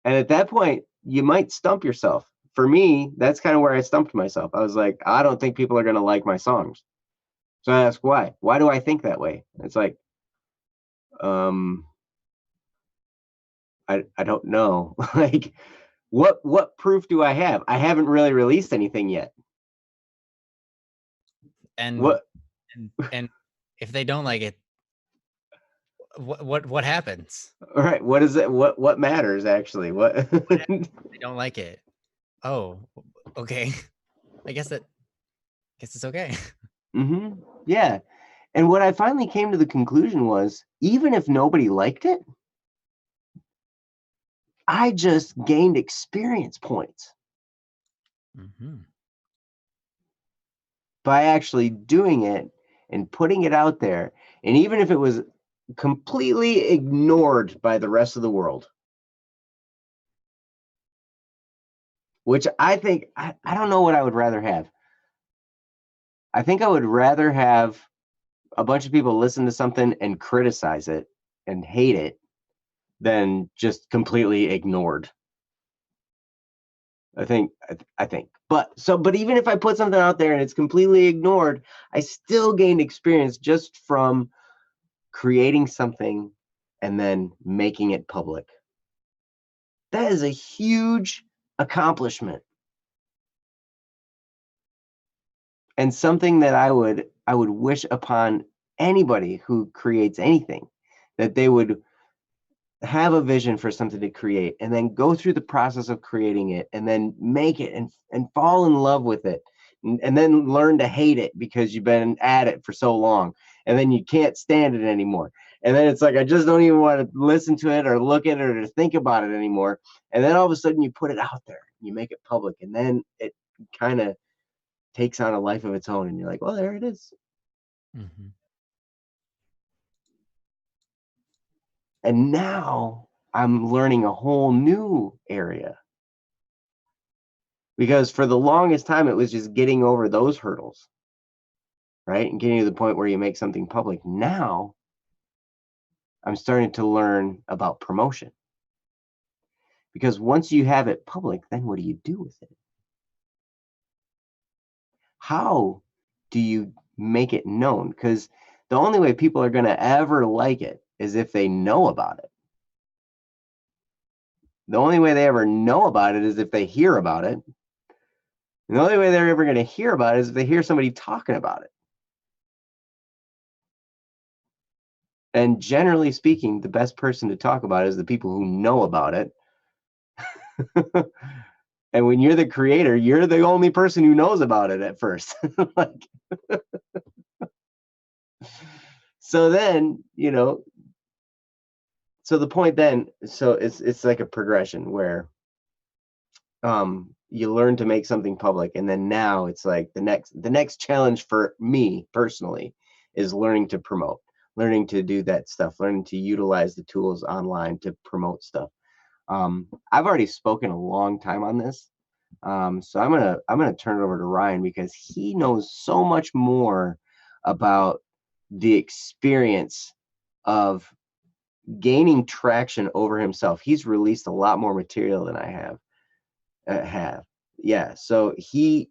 And at that point, you might stump yourself. For me, that's kind of where I stumped myself. I was like, I don't think people are going to like my songs. So I ask why? Why do I think that way? It's like, I don't know. Like, what proof do I have? I haven't really released anything yet. And what? And if they don't like it, what happens? All right. What is it? What matters actually? What? They don't like it. Oh, okay. I guess it's okay. Mm-hmm. Yeah. And what I finally came to the conclusion was, even if nobody liked it, I just gained experience points by actually doing it and putting it out there. And even if it was completely ignored by the rest of the world, which I think, I don't know what I would rather have. I think I would rather have a bunch of people listen to something and criticize it and hate it than just completely ignored. I think, but even if I put something out there and it's completely ignored, I still gained experience just from creating something and then making it public. That is a huge accomplishment. And something that I would wish upon anybody who creates anything, that they would have a vision for something to create and then go through the process of creating it and then make it and fall in love with it. and then learn to hate it because you've been at it for so long, and then you can't stand it anymore. And then it's like, I just don't even want to listen to it or look at it or think about it anymore. And then all of a sudden you put it out there, you make it public, and then it kind of takes on a life of its own. And you're like, well, there it is. Mm-hmm. And now I'm learning a whole new area. Because for the longest time, it was just getting over those hurdles, right? And getting to the point where you make something public. Now I'm starting to learn about promotion. Because once you have it public, then what do you do with it? How do you make it known? Because the only way people are going to ever like it is if they know about it. The only way they ever know about it is if they hear about it. And the only way they're ever going to hear about it is if they hear somebody talking about it. And generally speaking, the best person to talk about it is the people who know about it. And when you're the creator, you're the only person who knows about it at first. Like, so then, so the point then, so it's like a progression where you learn to make something public, and then now it's like the next challenge for me personally is learning to promote, learning to do that stuff, learning to utilize the tools online to promote stuff. I've already spoken a long time on this, so I'm gonna turn it over to Ryan because he knows so much more about the experience of gaining traction over himself. He's released a lot more material than I have. Yeah, so he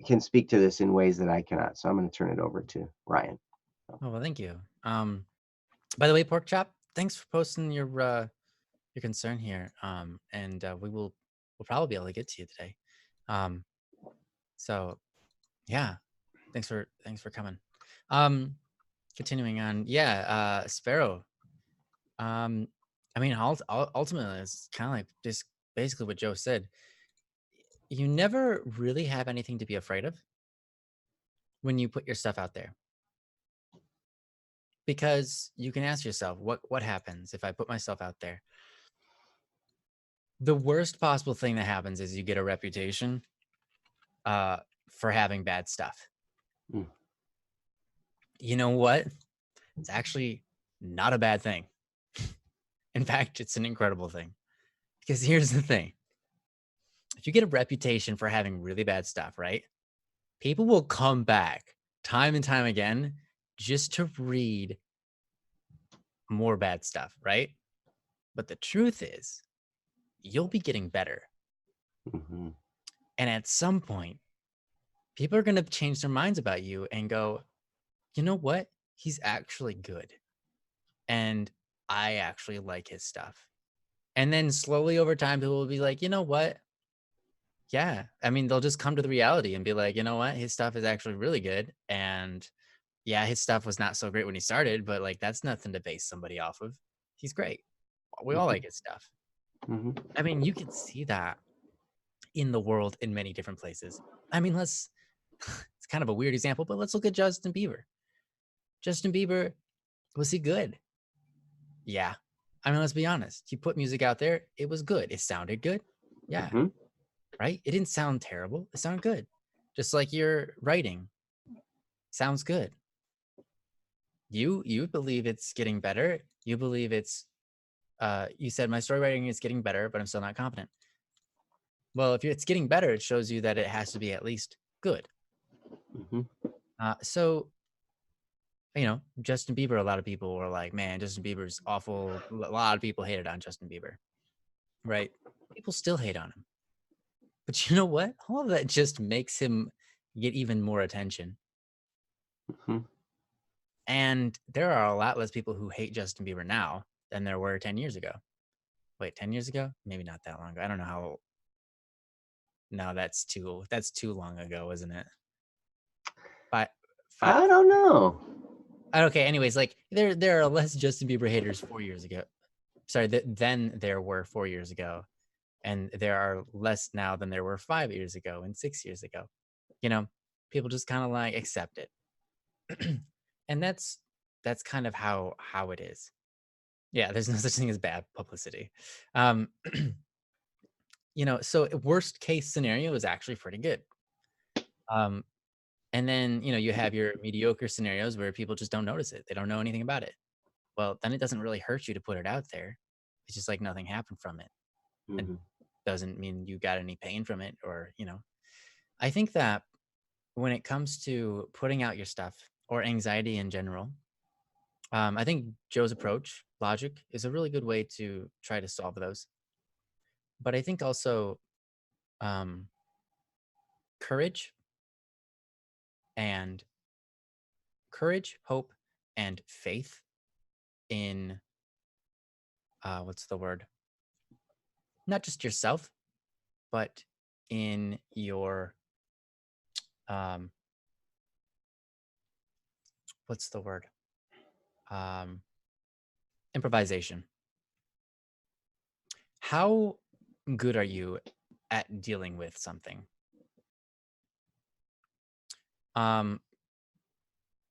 can speak to this in ways that I cannot. So I'm going to turn it over to Ryan. Oh, well, thank you. By the way, Pork Chop, thanks for posting your concern here. And we'll probably be able to get to you today. So yeah, thanks for coming. Continuing on, yeah, Sparrow. I mean, ultimately, it's kind of like just basically what Joe said. You never really have anything to be afraid of when you put your stuff out there, because you can ask yourself, what happens if I put myself out there? The worst possible thing that happens is you get a reputation for having bad stuff. Mm. You know what? It's actually not a bad thing. In fact, it's an incredible thing. Because here's the thing. If you get a reputation for having really bad stuff, right? People will come back time and time again just to read more bad stuff, right? But the truth is, you'll be getting better. Mm-hmm. And at some point, people are going to change their minds about you and go, you know what? He's actually good. And I actually like his stuff. And then slowly over time, people will be like, you know what? Yeah. I mean, they'll just come to the reality and be like, you know what? His stuff is actually really good. And yeah, his stuff was not so great when he started, but like, that's nothing to base somebody off of. He's great. We all like his stuff. Mm-hmm. I mean, you can see that in the world in many different places. I mean, it's kind of a weird example, but let's look at Justin Bieber. Justin Bieber, was he good? Yeah. I mean, let's be honest. He put music out there. It was good. It sounded good. Yeah. Mm-hmm. Right? It didn't sound terrible. It sounded good. Just like your writing sounds good. You believe it's getting better. You believe it's you said my story writing is getting better, but I'm still not confident. Well, if it's getting better, it shows you that it has to be at least good. Mm-hmm. So, Justin Bieber, a lot of people were like, man, Justin Bieber's awful. A lot of people hated on Justin Bieber, right? People still hate on him. But you know what? All of that just makes him get even more attention. Mm-hmm. And there are a lot less people who hate Justin Bieber now than there were 10 years ago. Wait, 10 years ago? Maybe not that long ago. I don't know how. No, that's too long ago, isn't it? But I don't know. okay, anyways, like there are less Justin Bieber haters 4 years ago. Sorry, than there were 4 years ago. and there are less now than there were 5 years ago and 6 years ago. You know, people just kind of like accept it. And that's kind of how it is. Yeah, there's no such thing as bad publicity. Um, so worst case scenario is actually pretty good. Um, and then, you have your mediocre scenarios where people just don't notice it. They don't know anything about it. Well, then it doesn't really hurt you to put it out there. It's just like nothing happened from it. And Mm-hmm. doesn't mean you got any pain from it or, I think that when it comes to putting out your stuff or anxiety in general, I think Joe's approach, logic, is a really good way to try to solve those. But I think also um, courage and hope, and faith in what's the word? Not just yourself, but in your um, what's the word? Um, Improvisation. How good are you at dealing with something? Um,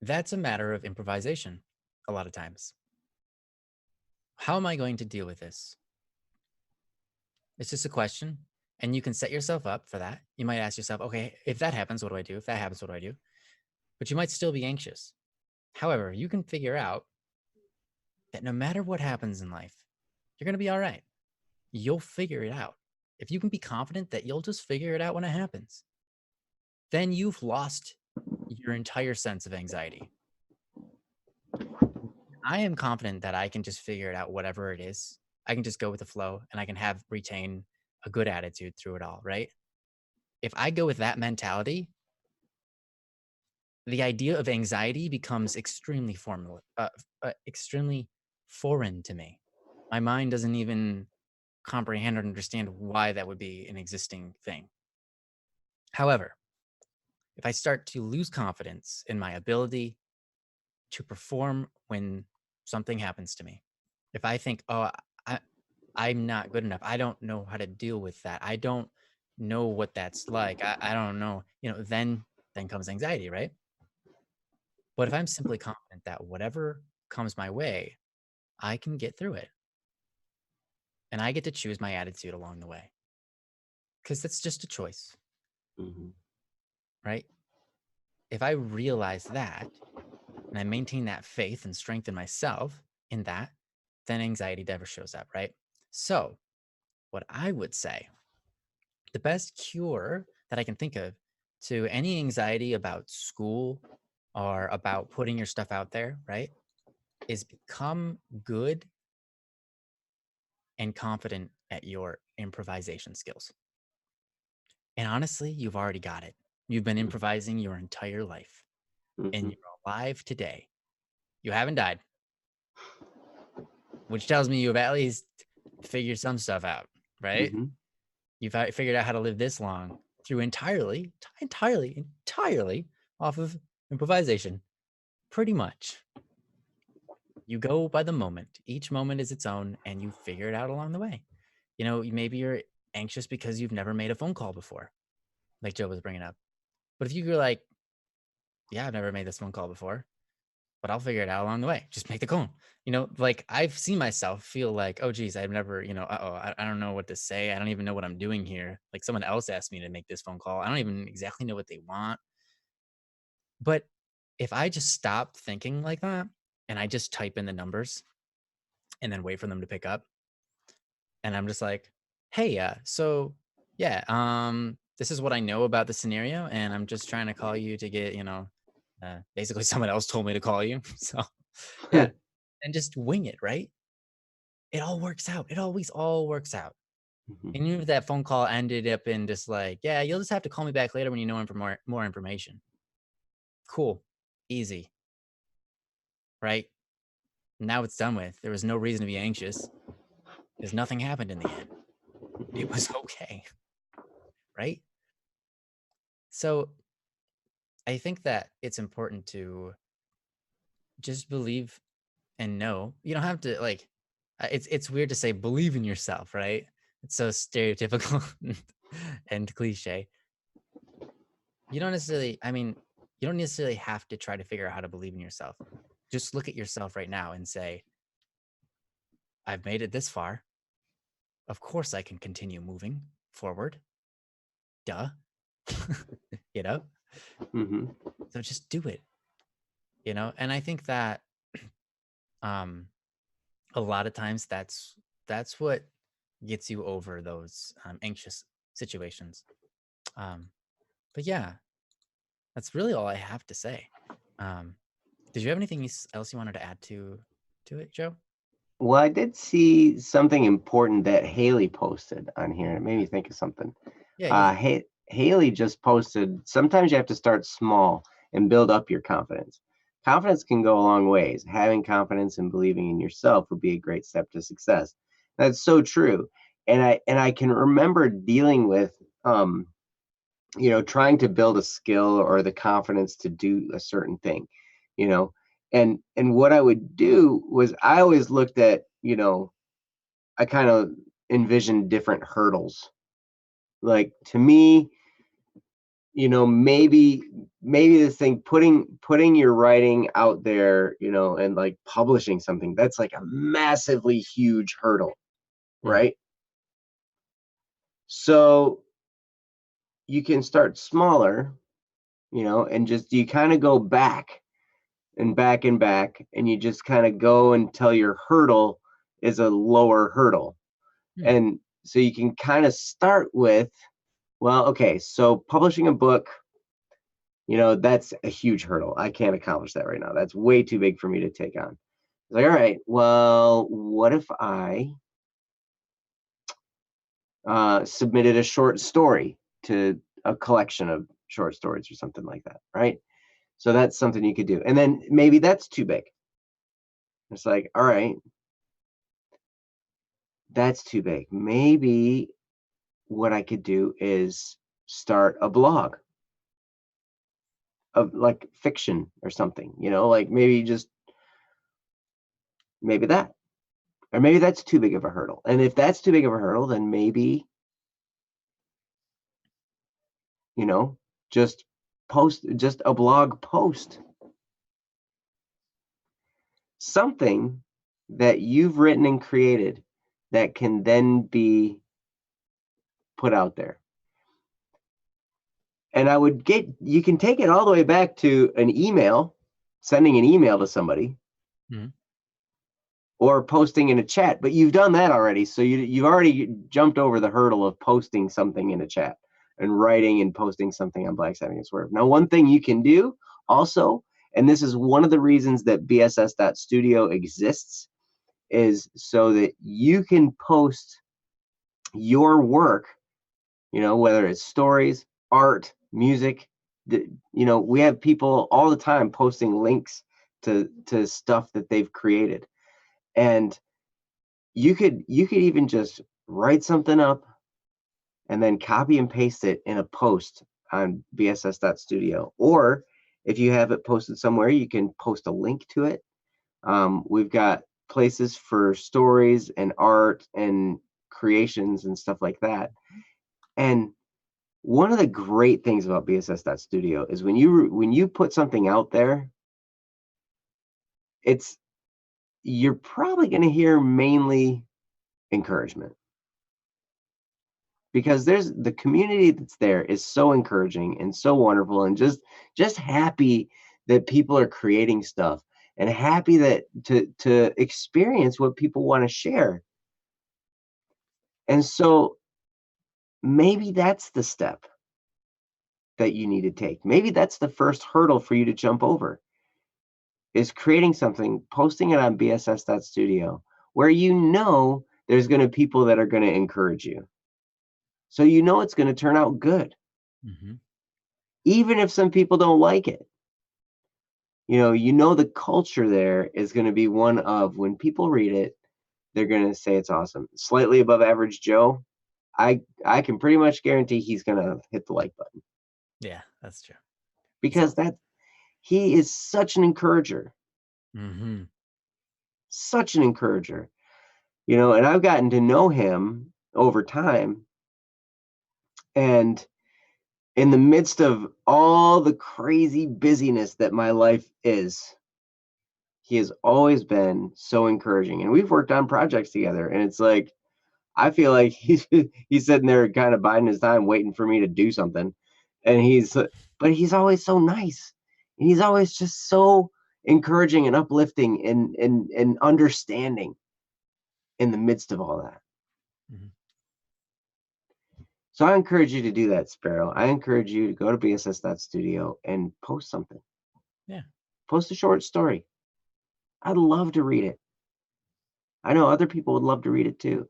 that's a matter of improvisation a lot of times. How am I going to deal with this? It's just a question. And you can set yourself up for that. You might ask yourself, okay, if that happens, what do I do? If that happens, what do I do? But you might still be anxious. However, you can figure out that no matter what happens in life, you're going to be all right. You'll figure it out. If you can be confident that you'll just figure it out when it happens, then you've lost your entire sense of anxiety. I am confident that I can just figure it out, whatever it is. I can just go with the flow and I can retain a good attitude through it all, right? If I go with that mentality, the idea of anxiety becomes extremely foreign to me. My mind doesn't even comprehend or understand why that would be an existing thing. However, if I start to lose confidence in my ability to perform when something happens to me, if I think, oh, I'm not good enough, I don't know how to deal with that, I don't know what that's like, I don't know, then comes anxiety, right? But if I'm simply confident that whatever comes my way, I can get through it. And I get to choose my attitude along the way. Because that's just a choice, Mm-hmm. right? If I realize that and I maintain that faith and strength in myself in that, then anxiety never shows up, right? So, what I would say, the best cure that I can think of to any anxiety about school or about putting your stuff out there, right, is become good and confident at your improvisation skills. And honestly, you've already got it. You've been improvising your entire life and Mm-hmm. you're alive today. You haven't died, which tells me you've at least figured some stuff out, right? Mm-hmm. You've figured out how to live this long through entirely off of improvisation. Pretty much. You go by the moment. Each moment is its own and you figure it out along the way. Maybe you're anxious because you've never made a phone call before, like Joe was bringing up. But if you go like, yeah, I've never made this phone call before, but I'll figure it out along the way. Just make the call. Like I've seen myself feel like, oh, geez, I've never, I don't know what to say. I don't even know what I'm doing here. Like someone else asked me to make this phone call. I don't even exactly know what they want. But if I just stop thinking like that and I just type in the numbers and then wait for them to pick up, and I'm just like, hey, so yeah, this is what I know about the scenario, and I'm just trying to call you to get, basically someone else told me to call you. So yeah, and just wing it, right? It all works out. It always all works out. Mm-hmm. And even if that phone call ended up in just like, yeah, you'll just have to call me back later when you know more information. Cool. Easy. Right? Now it's done with. There was no reason to be anxious because nothing happened in the end. It was okay. Right? So I think that it's important to just believe and know. You don't have to like it's weird to say believe in yourself, right? It's so stereotypical and cliche. You don't necessarily, I mean, you don't necessarily have to try to figure out how to believe in yourself. Just look at yourself right now and say, I've made it this far. Of course I can continue moving forward. Duh. You know? Hmm. So just do it. You know? And I think that um a lot of times that's what gets you over those anxious situations. Um but yeah, that's really all I have to say. Um did you have anything else you wanted to add to it, Joe? Well, I did see something important that Haley posted on here. It made me think of something. Yeah, yeah. Haley just posted, sometimes you have to start small and build up your confidence. Confidence can go a long ways. Having confidence and believing in yourself would be a great step to success. That's so true. And I can remember dealing with trying to build a skill or the confidence to do a certain thing, you know. And what I would do was I always looked at, I kind of envisioned different hurdles. Like to me, maybe this thing, putting your writing out there, and like publishing something, that's like a massively huge hurdle, Mm, right? So you can start smaller, and just you kind of go back and back and back, and you just kind of go until your hurdle is a lower hurdle. mm, And so you can kind of start with, well, okay, so publishing a book, that's a huge hurdle. I can't accomplish that right now. That's way too big for me to take on. It's like, all right, well, what if I submitted a short story to a collection of short stories or something like that, right? So that's something you could do. And then maybe that's too big. It's like, all right, that's too big. Maybe what I could do is start a blog of like fiction or something, like maybe that, or maybe that's too big of a hurdle. And if that's too big of a hurdle, then maybe, you know, just just a blog post, something that you've written and created that can then be put out there. And you can take it all the way back to an email, sending an email to somebody, mm. or posting in a chat, but you've done that already. So you've already jumped over the hurdle of posting something in a chat and writing and posting something on Black Saturday Swerve. Now, one thing you can do also, and this is one of the reasons that BSS.studio exists, is so that you can post your work, whether it's stories, art, music. We have people all the time posting links to stuff that they've created. And you could even just write something up and then copy and paste it in a post on bss.studio. Or if you have it posted somewhere, you can post a link to it. We've got places for stories and art and creations and stuff like that. And one of the great things about bss.studio is when you put something out there, you're probably going to hear mainly encouragement, because there's the community that's there is so encouraging and so wonderful, and just happy that people are creating stuff, and happy that to experience what people want to share. And so maybe that's the step that you need to take. Maybe that's the first hurdle for you to jump over, is creating something, posting it on bss.studio, where there's going to be people that are going to encourage you. So it's going to turn out good, Mm-hmm. even if some people don't like it. The culture there is going to be one of, when people read it, they're going to say it's awesome. Slightly above average Joe, I can pretty much guarantee he's going to hit the like button, Yeah, that's true. because he is such an encourager, Mm-hmm. such an encourager. And I've gotten to know him over time. And in the midst of all the crazy busyness that my life is, he has always been so encouraging. And we've worked on projects together. And it's like, I feel like he's sitting there kind of biding his time, waiting for me to do something. And but he's always so nice. And he's always just so encouraging and uplifting and understanding in the midst of all that. Mhm. So I encourage you to do that, Sparrow. I encourage you to go to bss.studio and post something. Yeah. Post a short story. I'd love to read it. I know other people would love to read it too.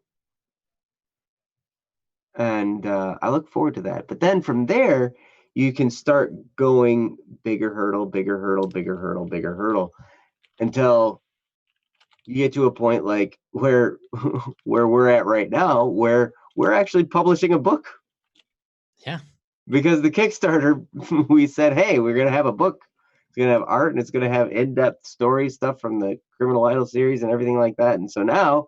And I look forward to that. But then from there, you can start going bigger hurdle, bigger hurdle, bigger hurdle, bigger hurdle until you get to a point like where where we're at right now, where we're actually publishing a book. Yeah. Because the Kickstarter, we said, hey, we're gonna have a book. It's gonna have art and it's gonna have in-depth story stuff from the Criminal Idol series and everything like that. And so now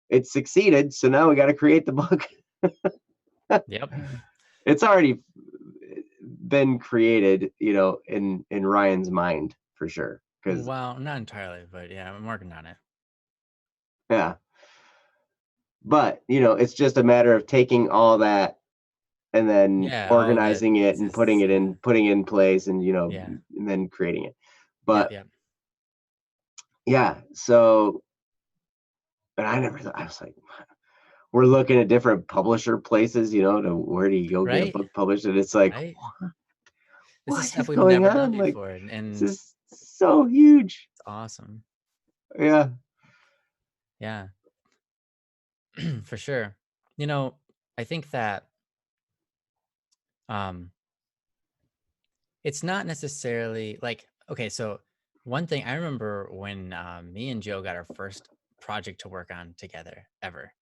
it's succeeded. So now we got to create the book. Yep. It's already been created, in Ryan's mind for sure. Because Well, not entirely, but yeah, I'm working on it. yeah, but it's just a matter of taking all that and then Yeah, all the organizing it and pieces. Yeah. putting it in place, and Yeah. and then creating it. Yep. But Yep. yeah, so but I never thought, I was like, we're looking at different publisher places, to where do you go get a Right. book published? And it's like, Right. This is what stuff is we've going never done on? Like, before, this and is so huge. it's awesome. Yeah. Yeah. For sure. I think that um it's not necessarily like, okay, so one thing I remember when me and Joe got our first project to work on together ever.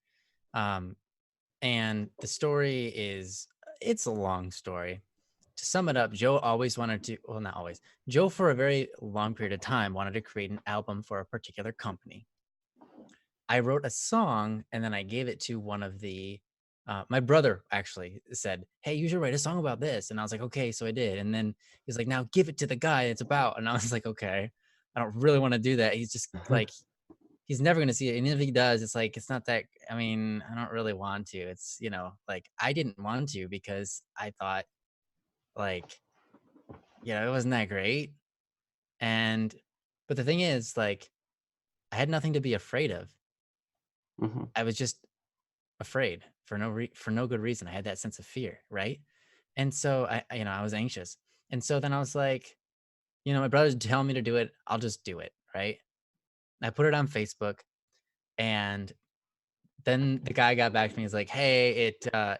Um and the story is, it's a long story. To sum it up, Joe always wanted to, well, not always. Joe for a very long period of time wanted to create an album for a particular company. I wrote a song and then I gave it to one of the my brother actually said, "Hey, you should write a song about this." And I was like, "Okay." So I did. And then he's like, "Now give it to the guy it's about." And I was like, "Okay. I don't really want to do that." He's just like, he's never going to see it. And if he does, it's like, it's not that, I mean, I don't really want to. It's, like I didn't want to because I thought like, it wasn't that great. And but the thing is, like, I had nothing to be afraid of. Mhm. I was just afraid for for no good reason. I had that sense of fear, right? And so I was anxious. And so then I was like, my brother's telling me to do it. I'll just do it, right? I put it on Facebook, and then the guy got back to me. He's like, "Hey,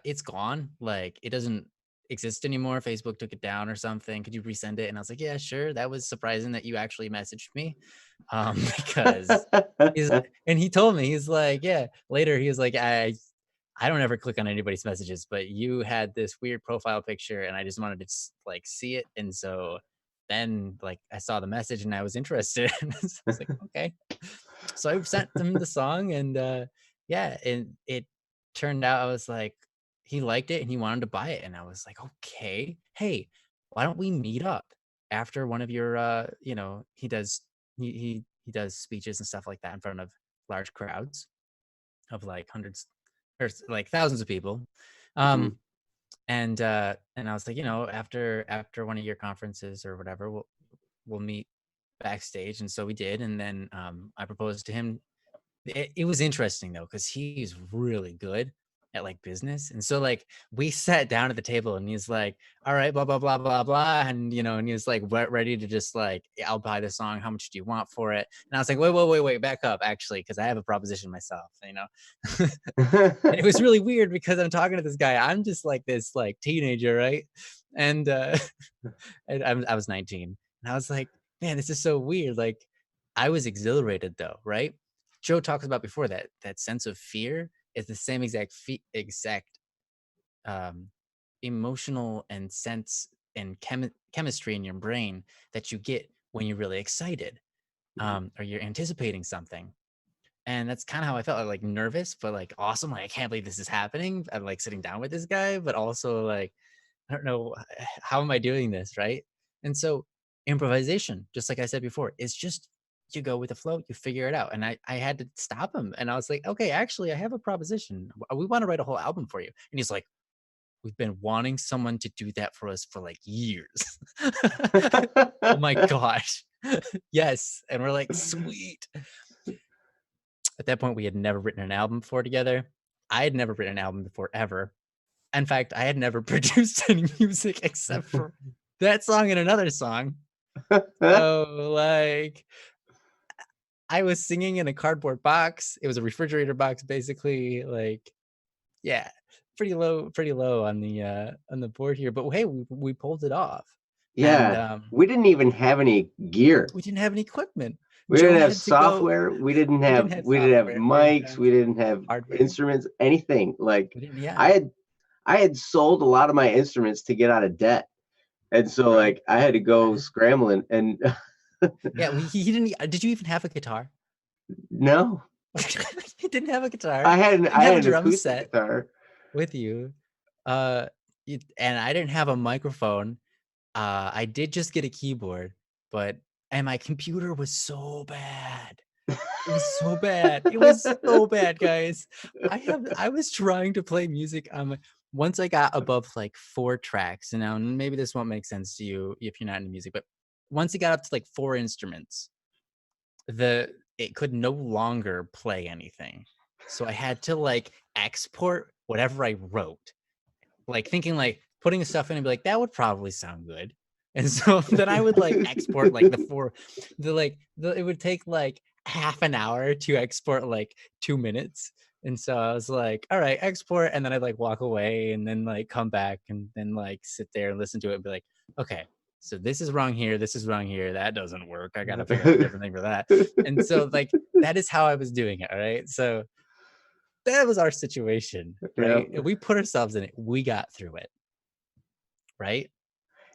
it's gone. Like, it doesn't exist anymore. Facebook took it down or something. Could you resend it?" And I was like, "Yeah, sure." That was surprising that you actually messaged me, because he's and he told me, he's like, yeah. Later, he was like, I don't ever click on anybody's messages, but you had this weird profile picture, and I just wanted to like see it, and so then like I saw the message and I was interested. So I was like, okay. So I sent him the song, and yeah, and it turned out, I was like, he liked it and he wanted to buy it, and I was like, okay, hey, why don't we meet up after one of your he does speeches and stuff like that in front of large crowds of like hundreds or like thousands of people. Mhm. Um and I was like, after one of your conferences or whatever, we'll meet backstage. And so we did, and then I proposed to him. It was interesting though, because he's really good at like business. And so like we sat down at the table and he's like, all right, blah, blah, blah, blah, blah. And and he was like ready to just like, "Yeah, I'll buy the song. How much do you want for it?" And I was like, wait, back up, actually, because I have a proposition myself. And it was really weird because I'm talking to this guy. I'm just like this like teenager, right? And and I was 19. And I was like, man, this is so weird. Like, I was exhilarated though, right? Joe talks about before, that sense of fear is the same exact um, emotional and sense and chemistry in your brain that you get when you're really excited, or you're anticipating something. And that's kind of how I felt, like nervous, but like awesome. Like, I can't believe this is happening. I'm like sitting down with this guy, but also like, I don't know, how am I doing this? Right. And so improvisation, just like I said before, is just you go with the flow, you figure it out. And I had to stop him. And I was like, okay, actually, I have a proposition. We want to write a whole album for you. And he's like, we've been wanting someone to do that for us for like years. Oh my gosh. Yes. And we're like, sweet. At that point, we had never written an album before together. I had never written an album before ever. In fact, I had never produced any music except for that song and another song. So, like, I was singing in a cardboard box. It was a refrigerator box, basically. Like, yeah, pretty low on the board here. But hey, we pulled it off, and Yeah, we didn't even have any gear. we didn't have any equipment. We Joe didn't have had to go. software. We didn't have We didn't have software. We didn't mics. have We didn't have hardware. instruments. Anything. Like We didn't. Yeah. I had sold a lot of my instruments to get out of debt, and so Right. like I had to go scrambling. And Yeah. He didn't. Did you even have a guitar? no, He didn't have a guitar. I had Didn't have a an drum acoustic set guitar. with you. Uh, and I didn't have a microphone. I did just get a keyboard, but and my computer was so bad. It was so bad. It was so bad, guys. I was trying to play music on my once I got above like 4 tracks, and now maybe this won't make sense to you if you're not into music, but once it got up to like 4 instruments, it could no longer play anything. So I had to like export whatever I wrote, like thinking like putting stuff in and be like, that would probably sound good. And so then I would like export like it would take like half an hour to export like 2 minutes. And so I was like, all right, export. And then I'd like walk away and then like come back and then like sit there and listen to it and be like, okay, so this is wrong here. This is wrong here. That doesn't work. I got to figure out a different thing for that. And so like that is how I was doing it. All right. So that was our situation, Yeah. right? We put ourselves in it. We got through it, right?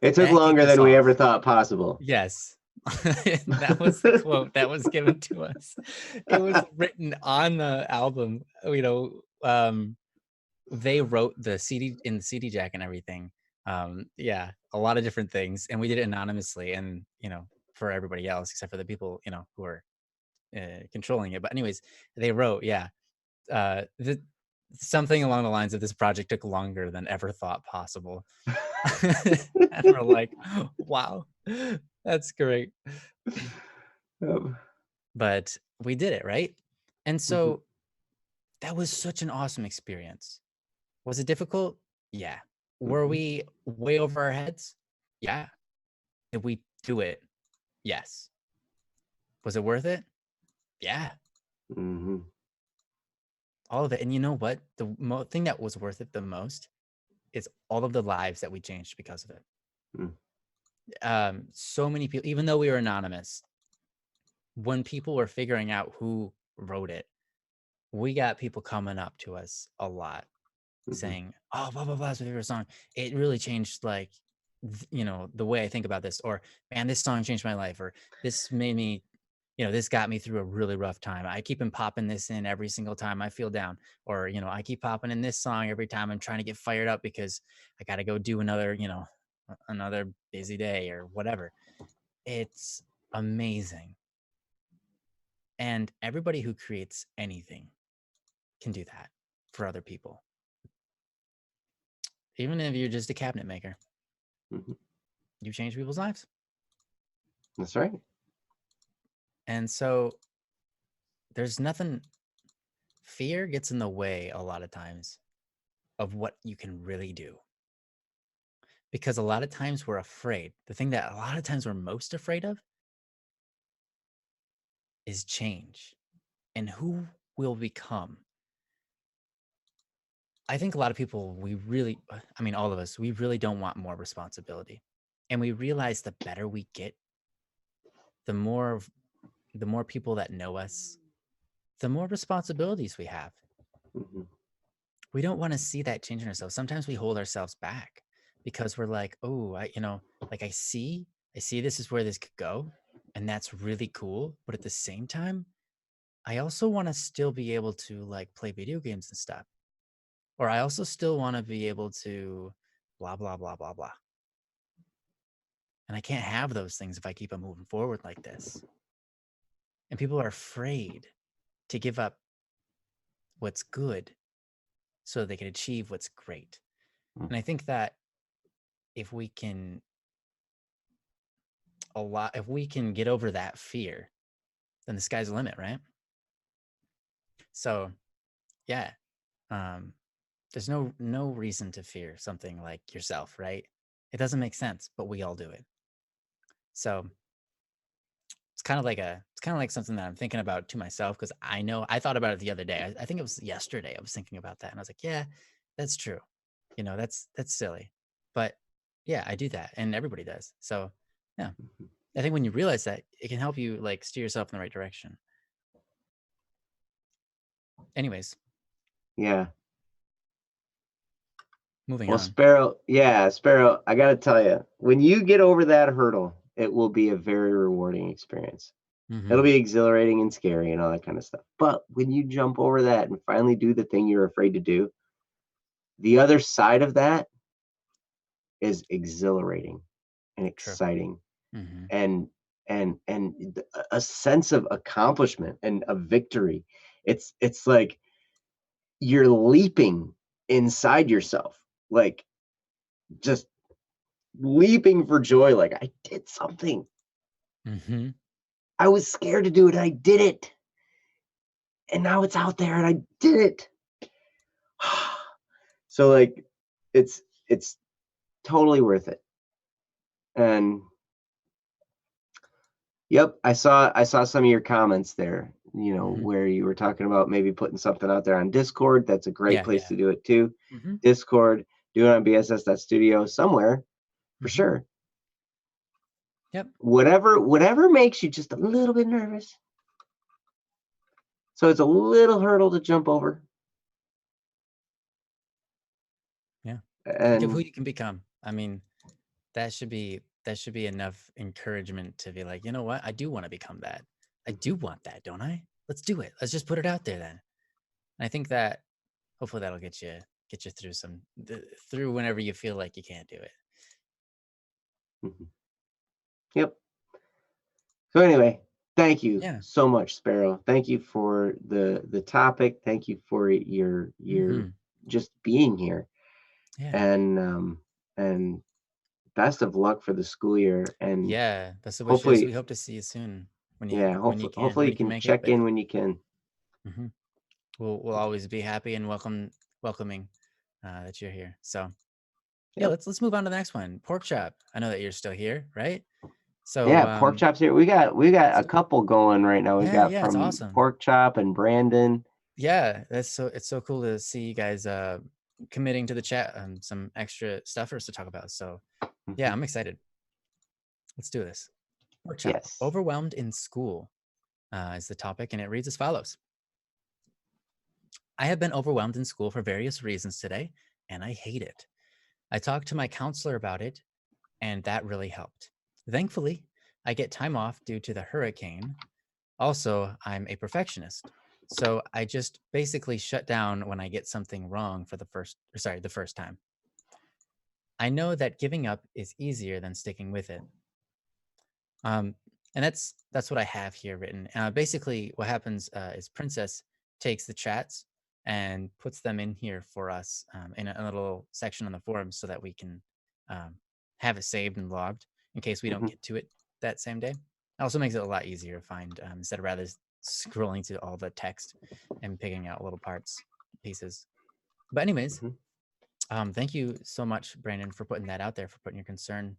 It took That kicked longer us than we off. ever thought possible. Yes. That was the quote that was given to us. It was written on the album. They wrote the CD in the CD jack and everything. Yeah, a lot of different things. And we did it anonymously and, for everybody else, except for the people, who are controlling it. But anyways, they wrote, yeah, something along the lines of this project took longer than ever thought possible. And we're like, wow, that's great. But we did it, right? And so that was such an awesome experience. Was it difficult? Yeah. Were we way over our heads? Yeah. Did we do it? Yes. Was it worth it? Yeah. All of it. And you know what? The thing that was worth it the most is all of the lives that we changed because of it. So many people, even though we were anonymous, when people were figuring out who wrote it, we got people coming up to us a lot saying, oh, blah, blah, blah, it's my favorite song. It really changed like, the way I think about this, or man, this song changed my life, or this made me, this got me through a really rough time. I keep popping this in every single time I feel down, or, I keep popping in this song every time I'm trying to get fired up because I got to go do another busy day or whatever. It's amazing. And everybody who creates anything can do that for other people. Even if you're just a cabinet maker, you change people's lives. That's right. And so there's nothing, fear gets in the way a lot of times of what you can really do. Because a lot of times we're afraid. The thing that a lot of times we're most afraid of is change and who we'll become. I think a lot of people, all of us, we really don't want more responsibility. And we realize the better we get, the more people that know us, the more responsibilities we have. We don't want to see that change in ourselves. Sometimes we hold ourselves back because we're like, oh, I see this is where this could go. And that's really cool. But at the same time, I also want to still be able to like play video games and stuff. Or I also still want to be able to blah, blah, blah, blah, blah. And I can't have those things if I keep on moving forward like this. And people are afraid to give up what's good so they can achieve what's great. And I think that if we can if we can get over that fear, then the sky's the limit, right? So yeah, there's no reason to fear something like yourself, right? It doesn't make sense, but we all do it. So it's kind of like something that I'm thinking about to myself, because I know I thought about it the other day. I think it was yesterday. I was thinking about that, and I was like, yeah, that's true. That's silly, but yeah, I do that, and everybody does. So yeah, I think when you realize that, it can help you like steer yourself in the right direction. Anyways, Yeah. moving Well, on. Sparrow, I got to tell you, when you get over that hurdle, it will be a very rewarding experience. It'll be exhilarating and scary and all that kind of stuff. But when you jump over that and finally do the thing you're afraid to do, the other side of that is exhilarating and exciting. Mm-hmm. And a sense of accomplishment and a victory. It's like you're leaping inside yourself, like just leaping for joy, like I did something. Mm-hmm. I was scared to do it, and I did it. And now it's out there and I did it. So like it's totally worth it. And yep, I saw some of your comments there, where you were talking about maybe putting something out there on Discord. That's a great place to do it too. Discord, do it on BSS.studio somewhere for sure. Yep. Whatever makes you just a little bit nervous. So it's a little hurdle to jump over. Yeah. And Look at who you can become. I mean, that should be enough encouragement to be like, you know what? I do want to become that. I do want that, don't I? Let's do it. Let's just put it out there then. And I think that hopefully that'll get you through through whenever you feel like you can't do it. Yep. So anyway, thank you so much, Sparrow. Thank you for the topic. Thank you for your just being here. Yeah. And best of luck for the school year. And yeah, best of wishes. We hope to see you soon when you hopefully you can check in when you can. We'll always be happy and welcoming that you're here. So yeah, let's move on to the next one. Pork chop. I know that you're still here, right? So yeah, pork chops here. We got a couple going right now. We got from awesome. Pork Chop and Brandon. Yeah, it's so cool to see you guys committing to the chat and some extra stuff for us to talk about. So yeah, I'm excited. Let's do this. Pork chop. Yes. Overwhelmed in school is the topic, and it reads as follows. I have been overwhelmed in school for various reasons today, and I hate it. I talked to my counselor about it, and that really helped. Thankfully, I get time off due to the hurricane. Also, I'm a perfectionist, so I just basically shut down when I get something wrong for the first time. I know that giving up is easier than sticking with it. And that's what I have here written. Basically, what happens is Princess takes the chats and puts them in here for us in a little section on the forum so that we can have it saved and logged in case we don't get to it that same day. It also makes it a lot easier to find instead of rather scrolling to all the text and picking out little pieces. But anyways, thank you so much, Brandon, for putting that out there, for putting your concern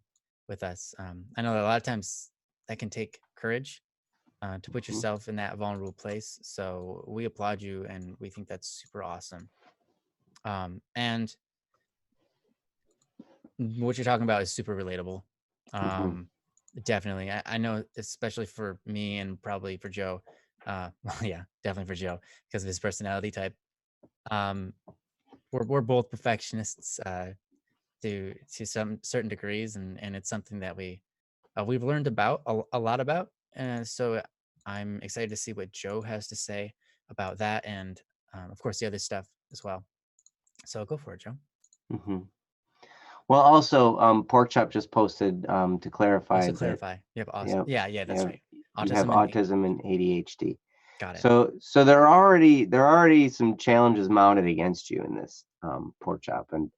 with us. I know that a lot of times that can take courage to put yourself in that vulnerable place. So we applaud you, and we think that's super awesome. And what you're talking about is super relatable. Definitely. I know, especially for me and probably for Joe. Well, yeah, definitely for Joe because of his personality type. We're both perfectionists to some certain degrees, and it's something that we've learned about a lot about. So I'm excited to see what Joe has to say about that, and of course the other stuff as well. So go for it, Joe. Hmm. Well, also, Pork Chop just posted to clarify Also that clarify. You have you yeah, you that's have right. you have Autism and autism and ADHD. got it. So there are already some challenges mounted against you in this, Pork Chop, and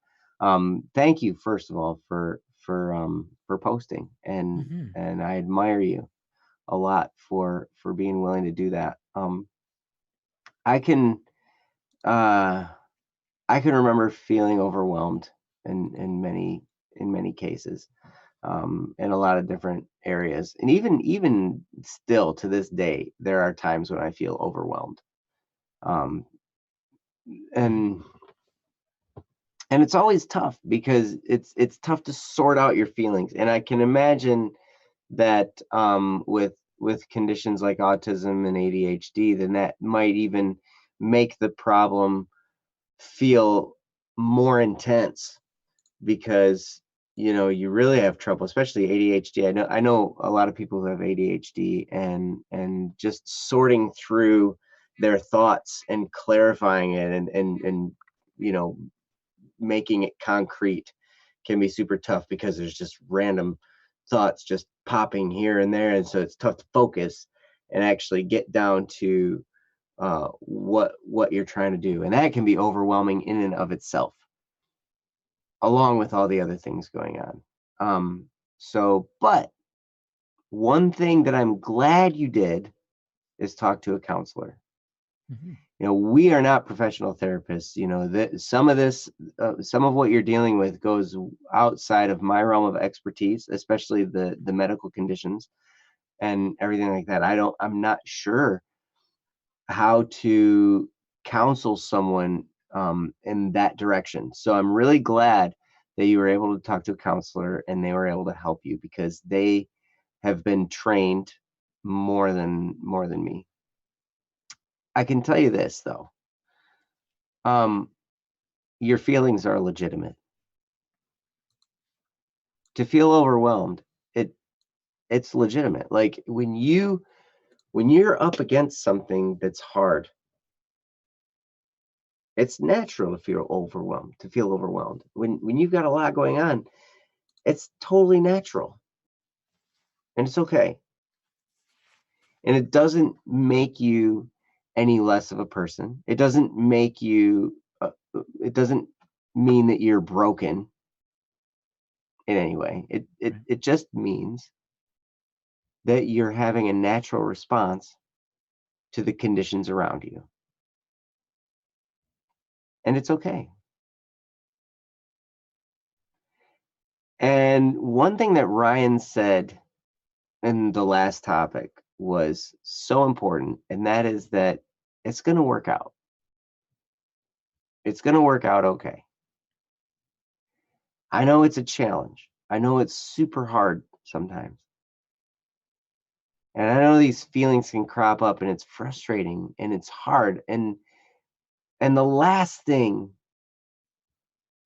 thank you first of all for posting, and Hmm. I admire you a lot for being willing to do that. I can uh, I can remember feeling overwhelmed in many cases, in a lot of different areas, and even still to this day, there are times when I feel overwhelmed. Um, Hmm. and it's always tough because it's tough to sort out your feelings, and I can imagine that, with conditions like autism and ADHD, then that might even make the problem feel more intense because you really have trouble, especially ADHD. I know a lot of people who have ADHD, and just sorting through their thoughts and clarifying it, and you know making it concrete can be super tough because there's just random thoughts just popping here and there, and so it's tough to focus and actually get down to what you're trying to do, and that can be overwhelming in and of itself, along with all the other things going on. But one thing that I'm glad you did is talk to a counselor. Hmm. We are not professional therapists. That some of what you're dealing with goes outside of my realm of expertise, especially the medical conditions and everything like that. I'm not sure how to counsel someone in that direction. So I'm really glad that you were able to talk to a counselor and they were able to help you because they have been trained more than me. I can tell you this though. Um, your feelings are legitimate. To feel overwhelmed, it's legitimate. Like when you're up against something that's hard, it's natural to feel overwhelmed. When you've got a lot going on, it's totally natural and it's okay. And it doesn't make you any less of a person. It doesn't mean that you're broken in any way. It it Right. it just means that you're having a natural response to the conditions around you. And it's okay. And one thing that Ryan said in the last topic was so important, and that is that it's going to work out. It's going to work out okay. I know it's a challenge. I know it's super hard sometimes. And I know these feelings can crop up and it's frustrating and it's hard. And the last thing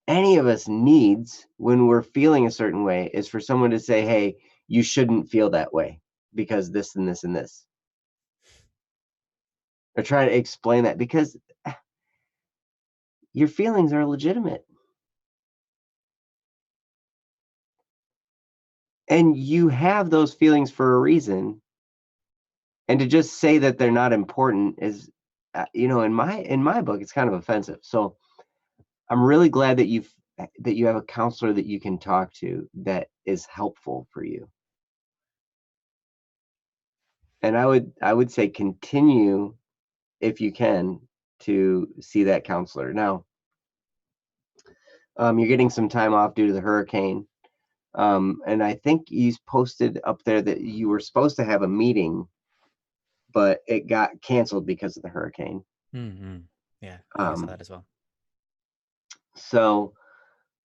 any of us needs when we're feeling a certain way is for someone to say, "Hey, you shouldn't feel that way because this and this and this." Or try to explain that because your feelings are legitimate. And you have those feelings for a reason, and to just say that they're not important is, in my book, it's kind of offensive. So I'm really glad that you have a counselor that you can talk to that is helpful for you. And I would say continue if you can to see that counselor. Now, you're getting some time off due to the hurricane. And I think he's posted up there that you were supposed to have a meeting, but it got canceled because of the hurricane. Hmm. Yeah, I think I saw Um, that as well. so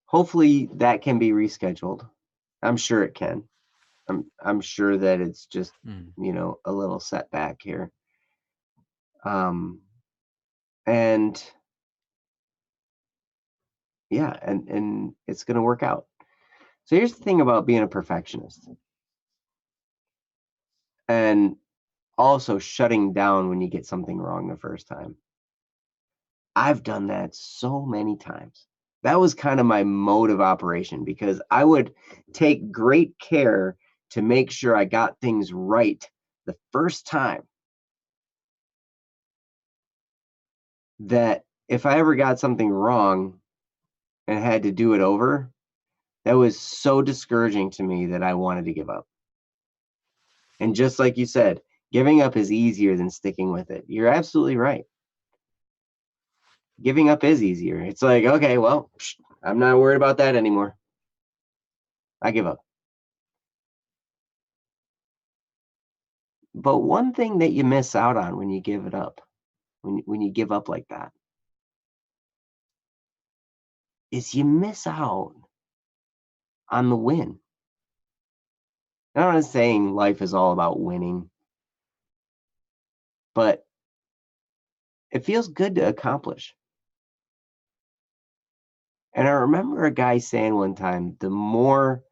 hopefully that can be rescheduled. I'm sure it can. I'm sure that it's just, Mm. a little setback here. Um, and yeah, and it's going to work out. So here's the thing about being a perfectionist. And also shutting down when you get something wrong the first time. I've done that so many times. That was kind of my mode of operation, because I would take great care to make sure I got things right the first time, that if I ever got something wrong and had to do it over, that was so discouraging to me that I wanted to give up. And just like you said, giving up is easier than sticking with it. You're absolutely right. Giving up is easier. It's like, okay, well, I'm not worried about that anymore. I give up. But one thing that you miss out on when you give it up, when you give up like that, is you miss out on the win. I'm not saying life is all about winning, but it feels good to accomplish. And I remember a guy saying one time, the more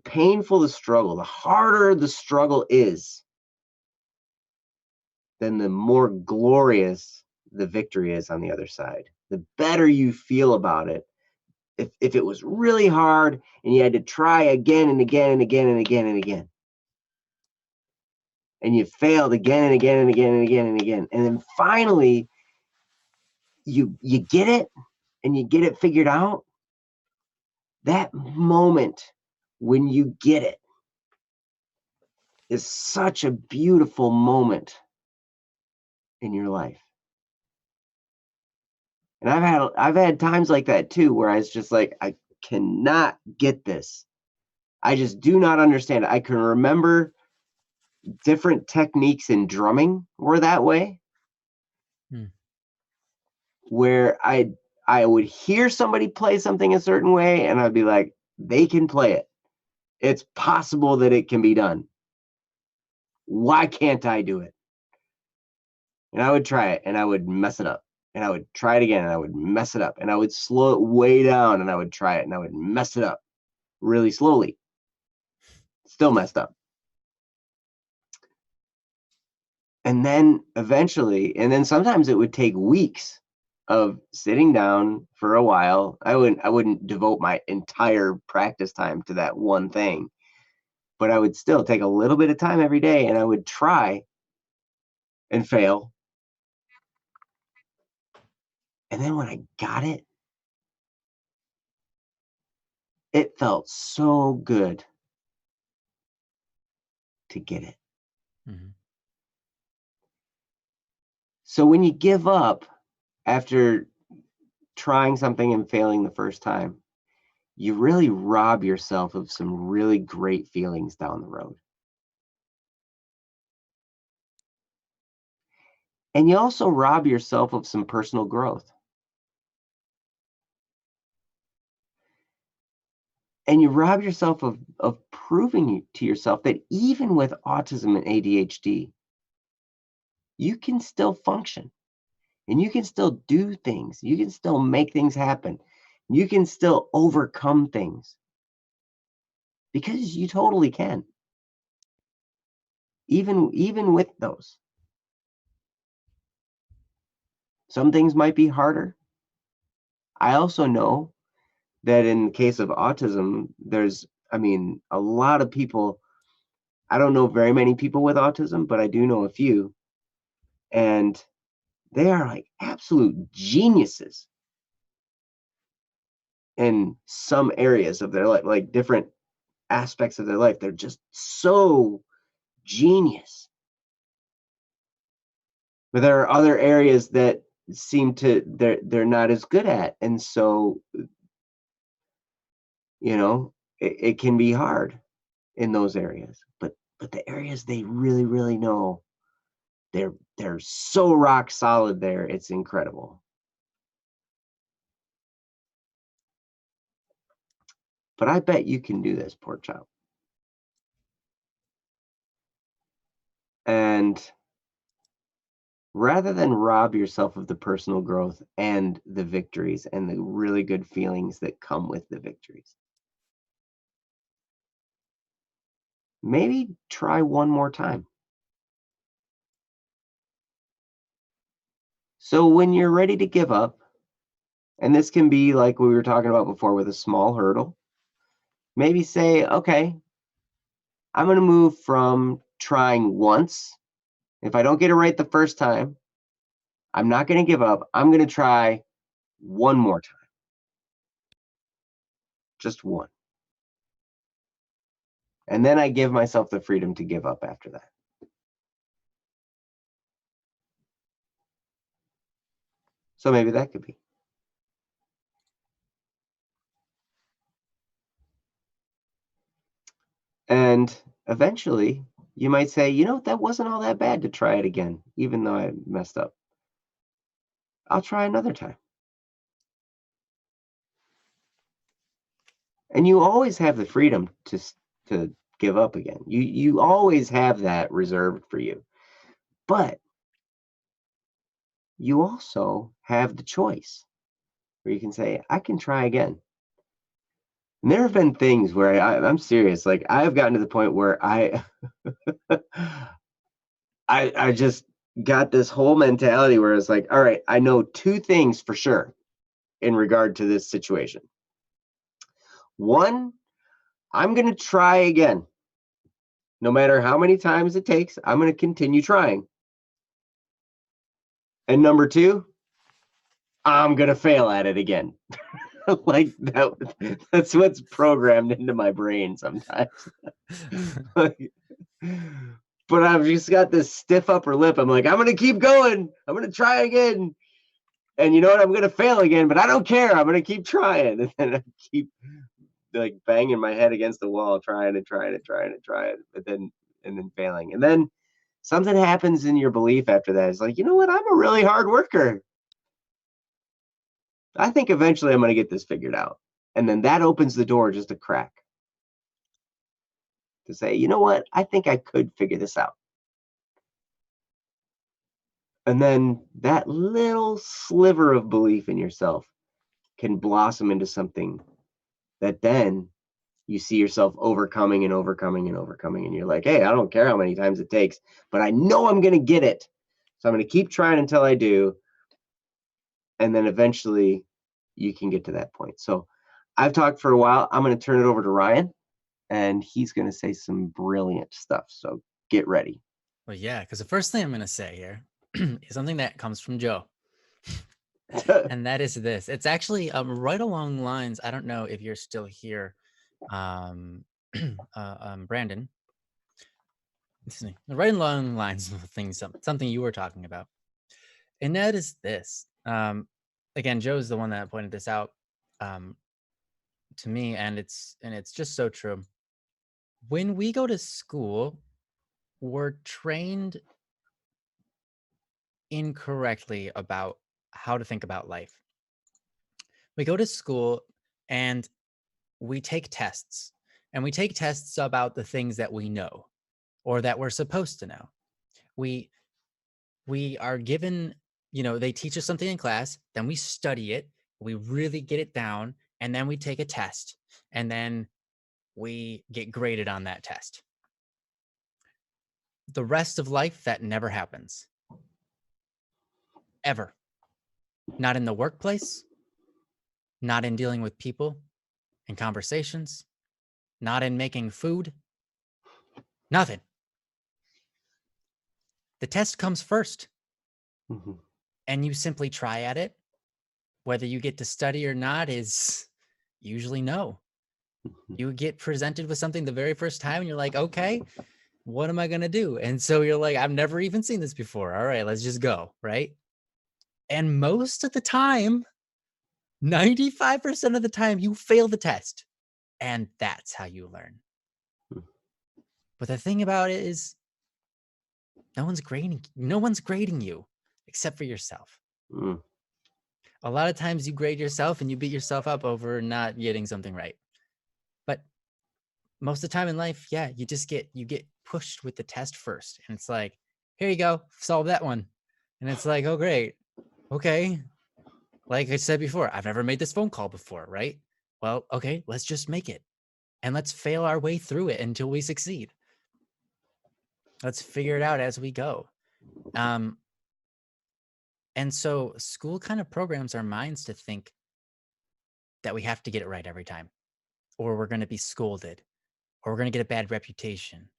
painful the struggle, the harder the struggle is, then the more glorious the victory is on the other side. The better you feel about it. If it was really hard and you had to try again and again and again and again and again, and you failed again and again and again and again and again, and then finally you get it and you get it figured out, that moment when you get it is such a beautiful moment in your life. And I've had times like that too, where I was just like, I cannot get this. I just do not understand it. I can remember different techniques in drumming were that way. Where I would hear somebody play something a certain way and I'd be like, they can play it. It's possible that it can be done. Why can't I do it? And I would try it and I would mess it up. And I would try it again and I would mess it up. And I would slow it way down and I would try it and I would mess it up really slowly. Still messed up. And then eventually, and then sometimes it would take weeks of sitting down for a while. I wouldn't devote my entire practice time to that one thing, but I would still take a little bit of time every day and I would try and fail. And then when I got it, it felt so good to get it. Mm-hmm. So when you give up after trying something and failing the first time, you really rob yourself of some really great feelings down the road. And you also rob yourself of some personal growth. And you rob yourself of proving to yourself that even with autism and ADHD, you can still function and you can still do things. You can still make things happen. You can still overcome things, because you totally can. Even with those. Some things might be harder. I also know that in the case of autism, a lot of people, I don't know very many people with autism, but I do know a few. And they are like absolute geniuses in some areas of their life, like different aspects of their life. They're just so genius. But there are other areas that they're not as good at. And so, it can be hard in those areas. But the areas they really, really know, they're so rock solid there. It's incredible. But I bet you can do this, Pork Chop. And rather than rob yourself of the personal growth and the victories and the really good feelings that come with the victories, maybe try one more time. So when you're ready to give up, and this can be like we were talking about before with a small hurdle, maybe say, okay, I'm going to move from trying once. If I don't get it right the first time, I'm not going to give up. I'm going to try one more time. Just one. And then I give myself the freedom to give up after that. So maybe that could be. And eventually, you might say, you know, that wasn't all that bad to try it again, even though I messed up. I'll try another time. And you always have the freedom to give up again. You always have that reserved for you. But you also have the choice where you can say, I can try again. And there have been things where I'm serious. Like I've gotten to the point where I just got this whole mentality where it's like, all right, I know two things for sure in regard to this situation. One, I'm going to try again. No matter how many times it takes, I'm going to continue trying. And number two, I'm going to fail at it again. Like that's what's programmed into my brain sometimes. Like, but I've just got this stiff upper lip. I'm like, I'm going to keep going. I'm going to try again. And you know what? I'm going to fail again, but I don't care. I'm going to keep trying. And then I keep like banging my head against the wall, trying and trying and trying and trying, but then failing. And then something happens in your belief after that. It's like, you know what? I'm a really hard worker. I think eventually I'm going to get this figured out. And then that opens the door just a crack to say, you know what? I think I could figure this out. And then that little sliver of belief in yourself can blossom into something that then you see yourself overcoming and overcoming and overcoming. And you're like, hey, I don't care how many times it takes, but I know I'm going to get it. So I'm going to keep trying until I do. And then eventually you can get to that point. So I've talked for a while. I'm going to turn it over to Ryan, and he's going to say some brilliant stuff. So get ready. Well, yeah, because the first thing I'm going to say here is something that comes from Joe. And that is this. It's actually right along lines. I don't know if you're still here, Brandon. Excuse me. Right along lines of things, something you were talking about. And that is this. Again, Joe's the one that pointed this out to me, and it's just so true. When we go to school, we're trained incorrectly about how to think about life. We go to school and we take tests, and we take tests about the things that we know or that we're supposed to know. We are given, they teach us something in class, then we study it, we really get it down, and then we take a test, and then we get graded on that test. The rest of life, that never happens. Ever. Not in the workplace, not in dealing with people and conversations, not in making food, nothing. The test comes first. Mm-hmm. And you simply try at it. Whether you get to study or not is usually no. Mm-hmm. You get presented with something the very first time and you're like, okay, what am I going to do? And so you're like, I've never even seen this before. All right, let's just go, right? And most of the time, 95% of the time, you fail the test. And that's how you learn. But the thing about it is, no one's grading you except for yourself. Mm. A lot of times you grade yourself and you beat yourself up over not getting something right. But most of the time in life, yeah, you get pushed with the test first. And it's like, here you go, solve that one. And it's like, oh, great. Okay. Like I said before, I've never made this phone call before, right? Well, okay, let's just make it. And let's fail our way through it until we succeed. Let's figure it out as we go. And so school kind of programs our minds to think that we have to get it right every time, or we're going to be scolded, or we're going to get a bad reputation,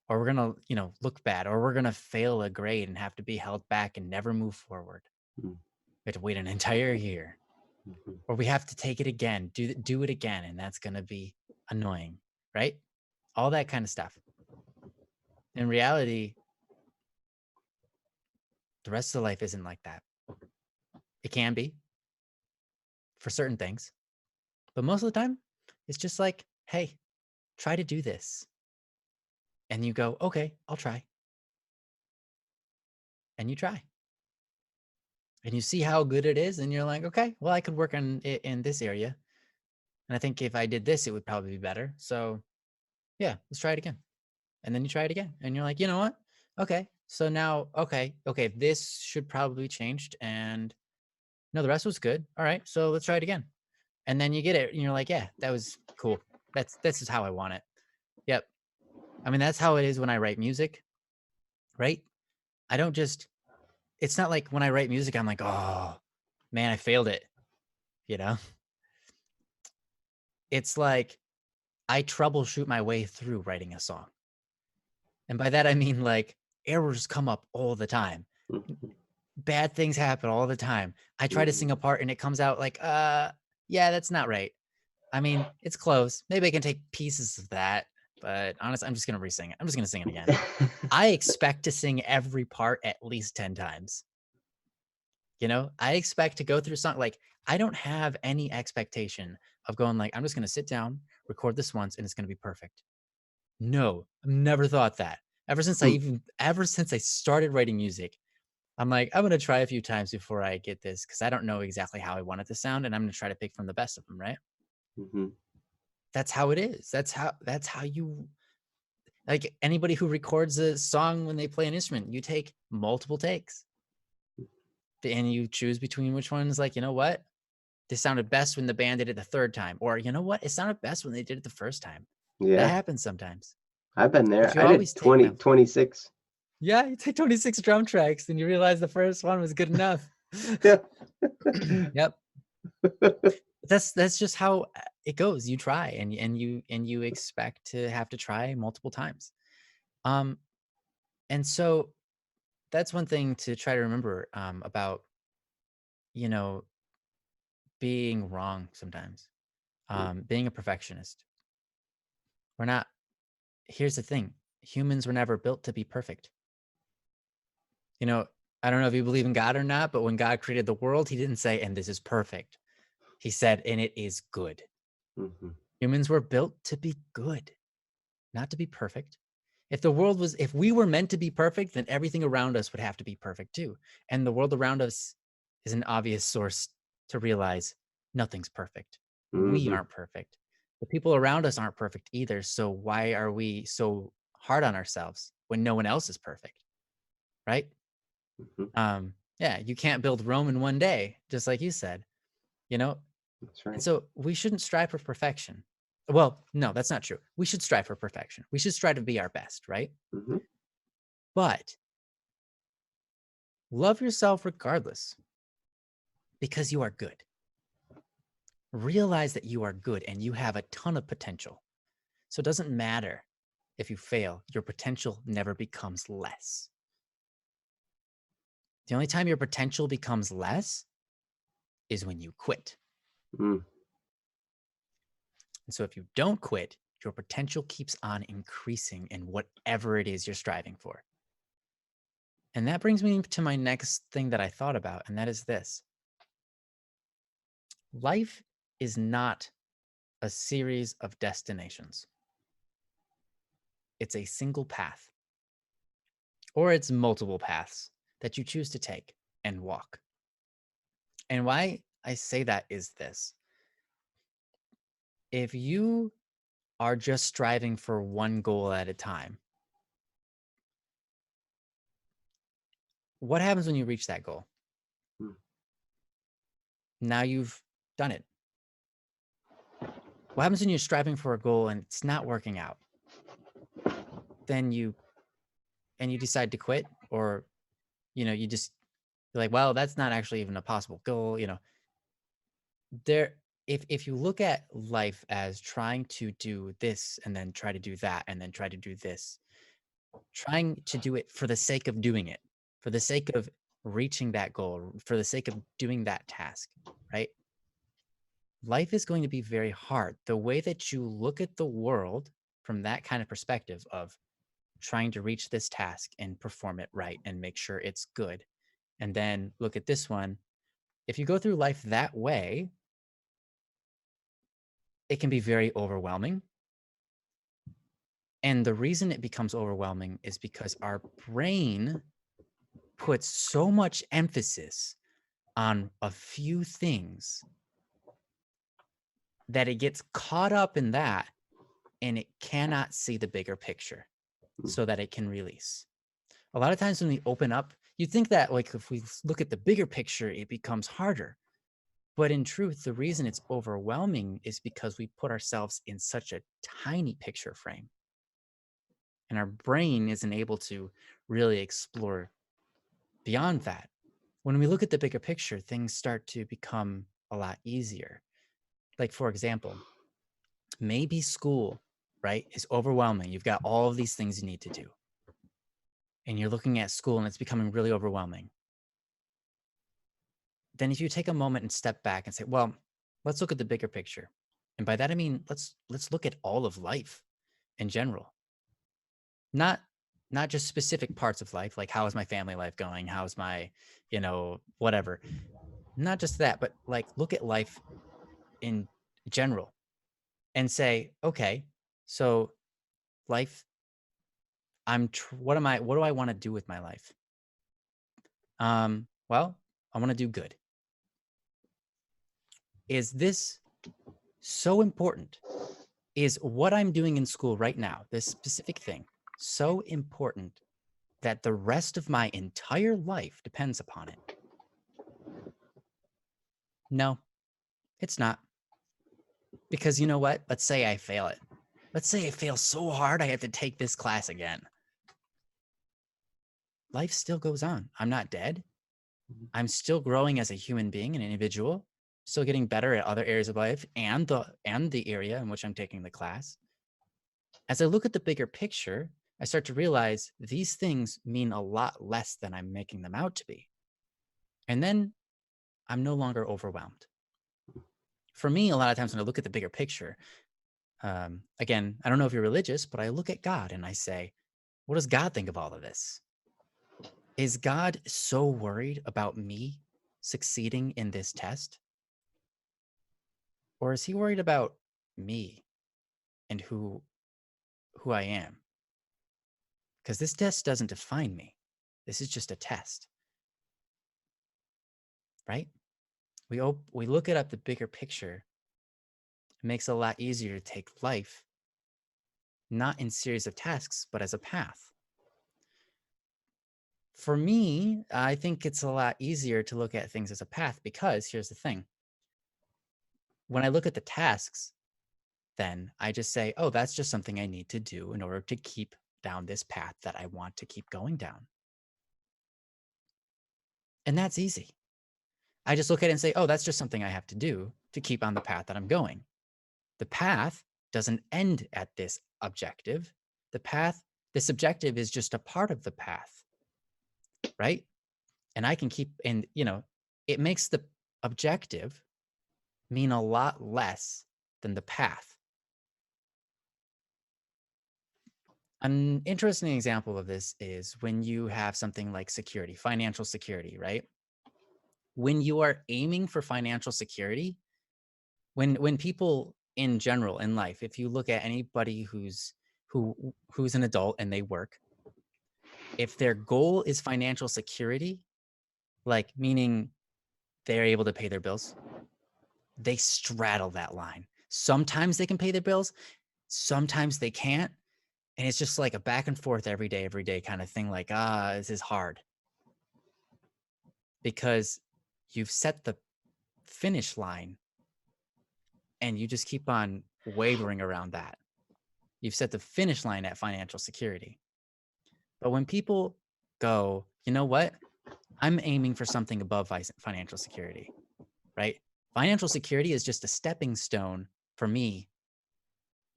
or we're going to, look bad, or we're going to fail a grade and have to be held back and never move forward. Mm. We have to wait an entire year, Mhm. or we have to take it again, do it again, and that's going to be annoying, right? All that kind of stuff. In reality, the rest of life isn't like that. It can be for certain things, but most of the time, it's just like, hey, try to do this. And you go, okay, I'll try. And you try. And you see how good it is. And you're like, okay, well, I could work on it in this area. And I think if I did this, it would probably be better. So yeah, let's try it again. And then you try it again. And you're like, you know what? Okay. So now, okay, this should probably be changed. And no, the rest was good. All right. So let's try it again. And then you get it. And you're like, yeah, that was cool. This is how I want it. Yep. I mean, that's how it is when I write music, right? I don't just, it's not like when I write music, I'm like, oh man, I failed it. It's like I troubleshoot my way through writing a song. And by that, I mean like errors come up all the time. Mhm. Bad things happen all the time. I try to sing a part and it comes out like, yeah, that's not right. I mean, it's close. Maybe I can take pieces of that, but honestly, I'm just going to re-sing it. I'm just going to sing it again. I expect to sing every part at least 10 times. I expect to go through something like I don't have any expectation of going like, I'm just going to sit down, record this once, and it's going to be perfect. No, I've never thought that. Ever since I started writing music, I'm like, I'm going to try a few times before I get this because I don't know exactly how I want it to sound. And I'm going to try to pick from the best of them. Right. Mhm. That's how it is. That's how you, like anybody who records a song when they play an instrument, you take multiple takes and you choose between which ones, like, you know what? This sounded best when the band did it the third time. Or you know what? It sounded best when they did it the first time. That Yeah, happens sometimes. I've been there. But you I did always take 20, them. 26. Yeah, you take 26 drum tracks and you realize the first one was good enough. Yeah. Yep. That's just how it goes. You try and you expect to have to try multiple times. And so that's one thing to try to remember about, you know, being wrong sometimes. Being a perfectionist. We're not, here's the thing. Humans were never built to be perfect. I don't know if you believe in God or not, but when God created the world, he didn't say, and this is perfect. He said, and it is good. Mhm. Humans were built to be good, not to be perfect. If we were meant to be perfect, then everything around us would have to be perfect too. And the world around us is an obvious source to realize nothing's perfect. We Mhm. aren't perfect. The people around us aren't perfect either. So why are we so hard on ourselves when no one else is perfect? Right? Mhm. Yeah, you can't build Rome in one day, just like you said, you know? That's And right. so we shouldn't strive for perfection. Well, no, that's not true. We should strive for perfection. We should strive to be our best, right? Mhm. But love yourself regardless because you are good. Realize that you are good and you have a ton of potential. So it doesn't matter if you fail, your potential never becomes less. The only time your potential becomes less is when you quit. Mm. And so if you don't quit, your potential keeps on increasing in whatever it is you're striving for. And that brings me to my next thing that I thought about, and that is this. Life is not a series of destinations. It's a single path, or it's multiple paths that you choose to take and walk. And why I say that is this. If you are just striving for one goal at a time, what happens when you reach that goal? Mm. Now you've done it. What happens when you're striving for a goal and it's not working out? Then you and you decide to quit, or, you just, you're like, well, that's not actually even a possible goal. There, if you look at life as trying to do this and then try to do that and then try to do this, trying to do it for the sake of doing it, for the sake of reaching that goal, for the sake of doing that task, right? Life is going to be very hard. The way that you look at the world from that kind of perspective of trying to reach this task and perform it right and make sure it's good, and then look at this one, if you go through life that way, it can be very overwhelming. And the reason it becomes overwhelming is because our brain puts so much emphasis on a few things that it gets caught up in that, and it cannot see the bigger picture so that it can release. A lot of times when we open up, you think that like if we look at the bigger picture, it becomes harder. But in truth, the reason it's overwhelming is because we put ourselves in such a tiny picture frame. And our brain isn't able to really explore beyond that. When we look at the bigger picture, things start to become a lot easier. Like, for example, maybe school, right, is overwhelming. You've got all of these things you need to do. And you're looking at school and it's becoming really overwhelming. Then if you take a moment and step back and say, well, let's look at the bigger picture. And by that I mean let's look at all of life in general. Not just specific parts of life, like how is my family life going? How's my, whatever. Not just that, but like look at life in general and say, okay, so life, what do I want to do with my life? Well, I want to do good. Is this so important? Is what I'm doing in school right now, this specific thing, so important that the rest of my entire life depends upon it? No, it's not. Because you know what? Let's say I fail it. Let's say I fail so hard I have to take this class again. Life still goes on. I'm not dead. I'm still growing as a human being, an individual, still getting better at other areas of life and the area in which I'm taking the class. As I look at the bigger picture, I start to realize these things mean a lot less than I'm making them out to be. And then I'm no longer overwhelmed. For me, a lot of times when I look at the bigger picture, again, I don't know if you're religious, but I look at God and I say, what does God think of all of this? Is God so worried about me succeeding in this test? Or is he worried about me and who I am? Because this test doesn't define me. This is just a test. Right? We look at the bigger picture. It makes it a lot easier to take life not in series of tasks, but as a path. For me, I think it's a lot easier to look at things as a path because here's the thing. When I look at the tasks, then I just say, oh, that's just something I need to do in order to keep down this path that I want to keep going down. And that's easy. I just look at it and say, oh, that's just something I have to do to keep on the path that I'm going. The path doesn't end at this objective. This objective is just a part of the path, right? And I can keep, and it makes the objective mean a lot less than the path. An interesting example of this is when you have something like security, financial security, right? When you are aiming for financial security, when people in general in life, if you look at anybody who's an adult and they work, if their goal is financial security, like meaning they're able to pay their bills, they straddle that line. Sometimes they can pay their bills, sometimes they can't. And it's just like a back and forth every day kind of thing. Like, this is hard. Because you've set the finish line and you just keep on wavering around that. You've set the finish line at financial security. But when people go, you know what? I'm aiming for something above financial security, right? Financial security is just a stepping stone for me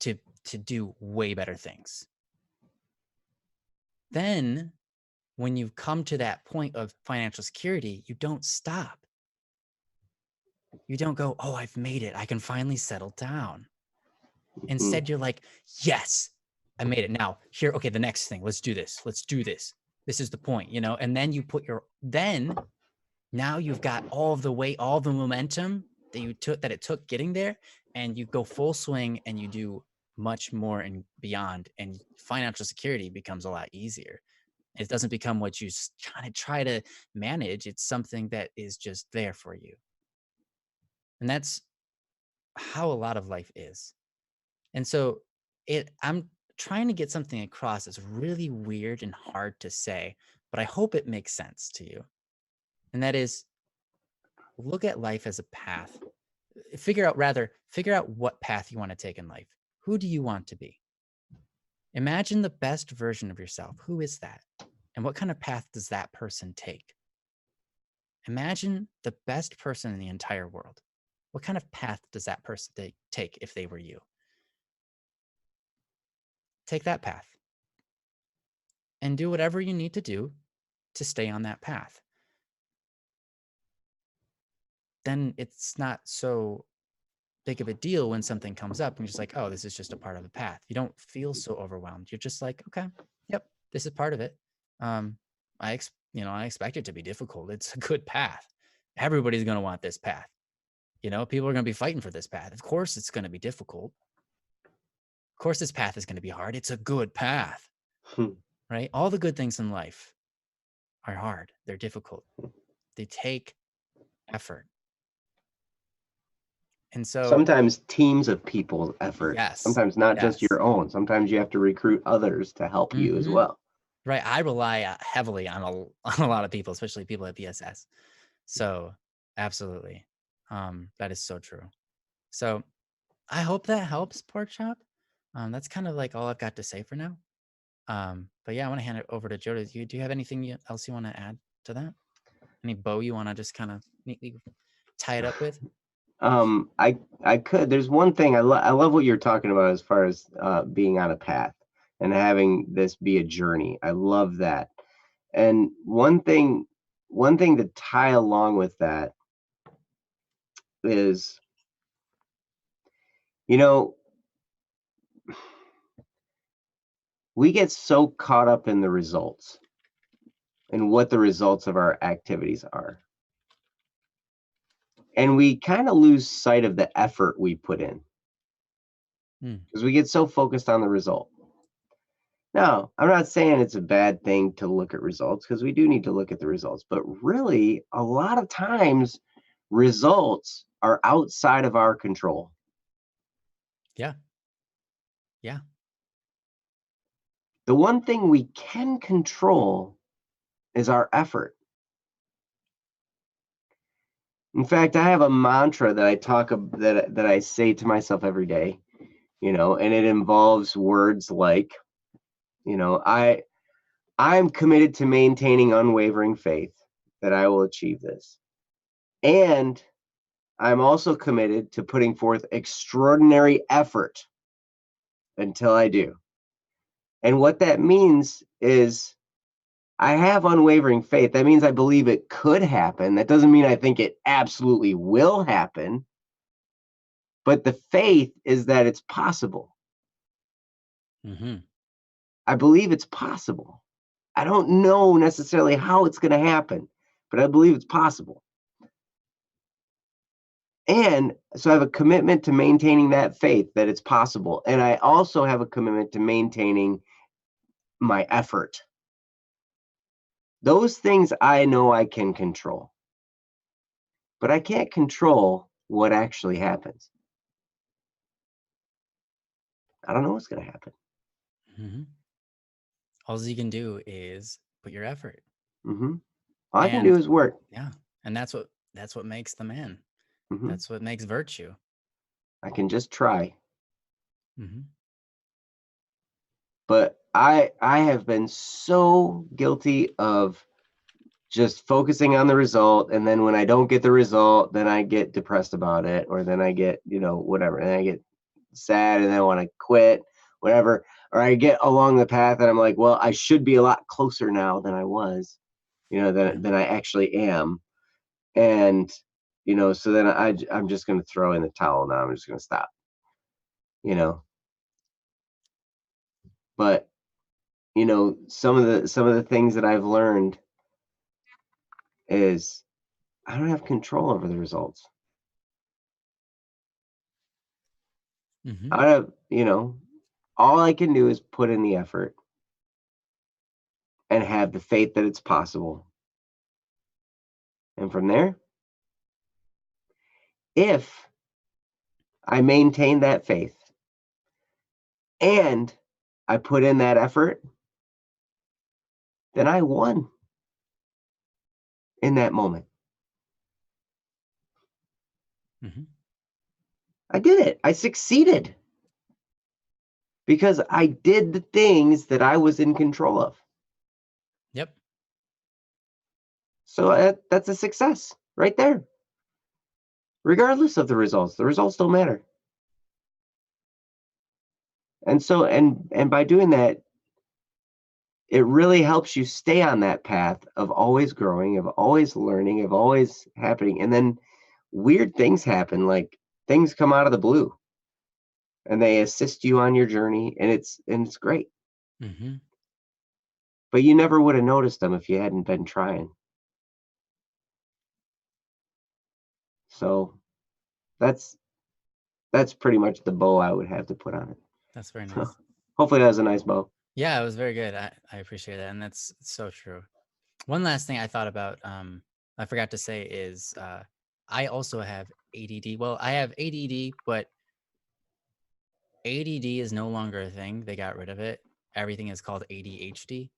to do way better things. Then when you come to that point of financial security, you don't stop. You don't go, oh, I've made it. I can finally settle down. Instead, you're like, yes, I made it. Now, here, okay, the next thing, let's do this. Let's do this. This is the point, you know? And then you put now you've got all of the weight, all the momentum that it took getting there, and you go full swing and you do much more and beyond. And financial security becomes a lot easier. It doesn't become what you kind of try to manage. It's something that is just there for you. And that's how a lot of life is. And so I'm trying to get something across that's really weird and hard to say, but I hope it makes sense to you. And that is, look at life as a path. Figure out what path you want to take in life. Who do you want to be? Imagine the best version of yourself. Who is that? And what kind of path does that person take? Imagine the best person in the entire world. What kind of path does that person take if they were you? Take that path and do whatever you need to do to stay on that path. Then it's not so big of a deal when something comes up and you're just like, oh, this is just a part of the path. You don't feel so overwhelmed. You're just like, okay, yep, this is part of it. I expect it to be difficult. It's a good path. Everybody's going to want this path. People are going to be fighting for this path. Of course, it's going to be difficult. Of course, this path is going to be hard. It's a good path, right? All the good things in life are hard. They're difficult. They take effort. And so sometimes teams of people's effort. Yes. Sometimes not just your own. Sometimes you have to recruit others to help you as well. Right. I rely heavily on a lot of people, especially people at PSS. So absolutely. That is so true. So I hope that helps, Pork Chop. That's kind of like all I've got to say for now. But yeah, I want to hand it over to Joe. Do you have anything else you want to add to that? Any bow you want to just kind of neatly tie it up with? I could. There's one thing I love what you're talking about as far as being on a path and having this be a journey. I love that. And one thing to tie along with that is, we get so caught up in the results and what the results of our activities are. And we kind of lose sight of the effort we put in because we get so focused on the result. Now, I'm not saying it's a bad thing to look at results, because we do need to look at the results, but really a lot of times results are outside of our control. Yeah. Yeah. The one thing we can control is our effort. In fact, I have a mantra that that I say to myself every day, and it involves words like, I'm committed to maintaining unwavering faith that I will achieve this. And I'm also committed to putting forth extraordinary effort until I do. And what that means is I have unwavering faith. That means I believe it could happen. That doesn't mean I think it absolutely will happen. But the faith is that it's possible. I believe it's possible. I don't know necessarily how it's going to happen, but I believe it's possible. And so I have a commitment to maintaining that faith that it's possible. And I also have a commitment to maintaining my effort. Those things I know I can control, but I can't control what actually happens. I don't know what's going to happen. All you can do is put your effort. All I can do is work. Yeah. And that's what makes the man. That's what makes virtue. I can just try. but I have been so guilty of just focusing on the result, and then when I don't get the result, then I get depressed about it, or then I get, whatever, and I get sad and I want to quit, whatever, or I get along the path and I'm like, well, I should be a lot closer now than I was, than I actually am. And so then I'm just going to throw in the towel now. I'm just going to stop, you know. But some of the things that I've learned is I don't have control over the results. Mm-hmm. I have, all I can do is put in the effort and have the faith that it's possible. And from there, if I maintain that faith and I put in that effort, then I won in that moment. Mm-hmm. I did it. I succeeded because I did the things that I was in control of. Yep. So that's a success right there. Regardless of the results don't matter. And so and by doing that, it really helps you stay on that path of always growing, of always learning, of always happening. And then weird things happen, like things come out of the blue and they assist you on your journey, and it's great. Mm-hmm. But you never would have noticed them if you hadn't been trying. So that's that's pretty much the bow I would have to put on it. That's very So nice. hopefully that was a nice bow. Yeah, it was very good. I appreciate that, and that's so true. One last thing I thought about, I forgot to say is, I also have ADD. Well, I have ADD, but ADD is no longer a thing. They got rid of it. Everything is called ADHD.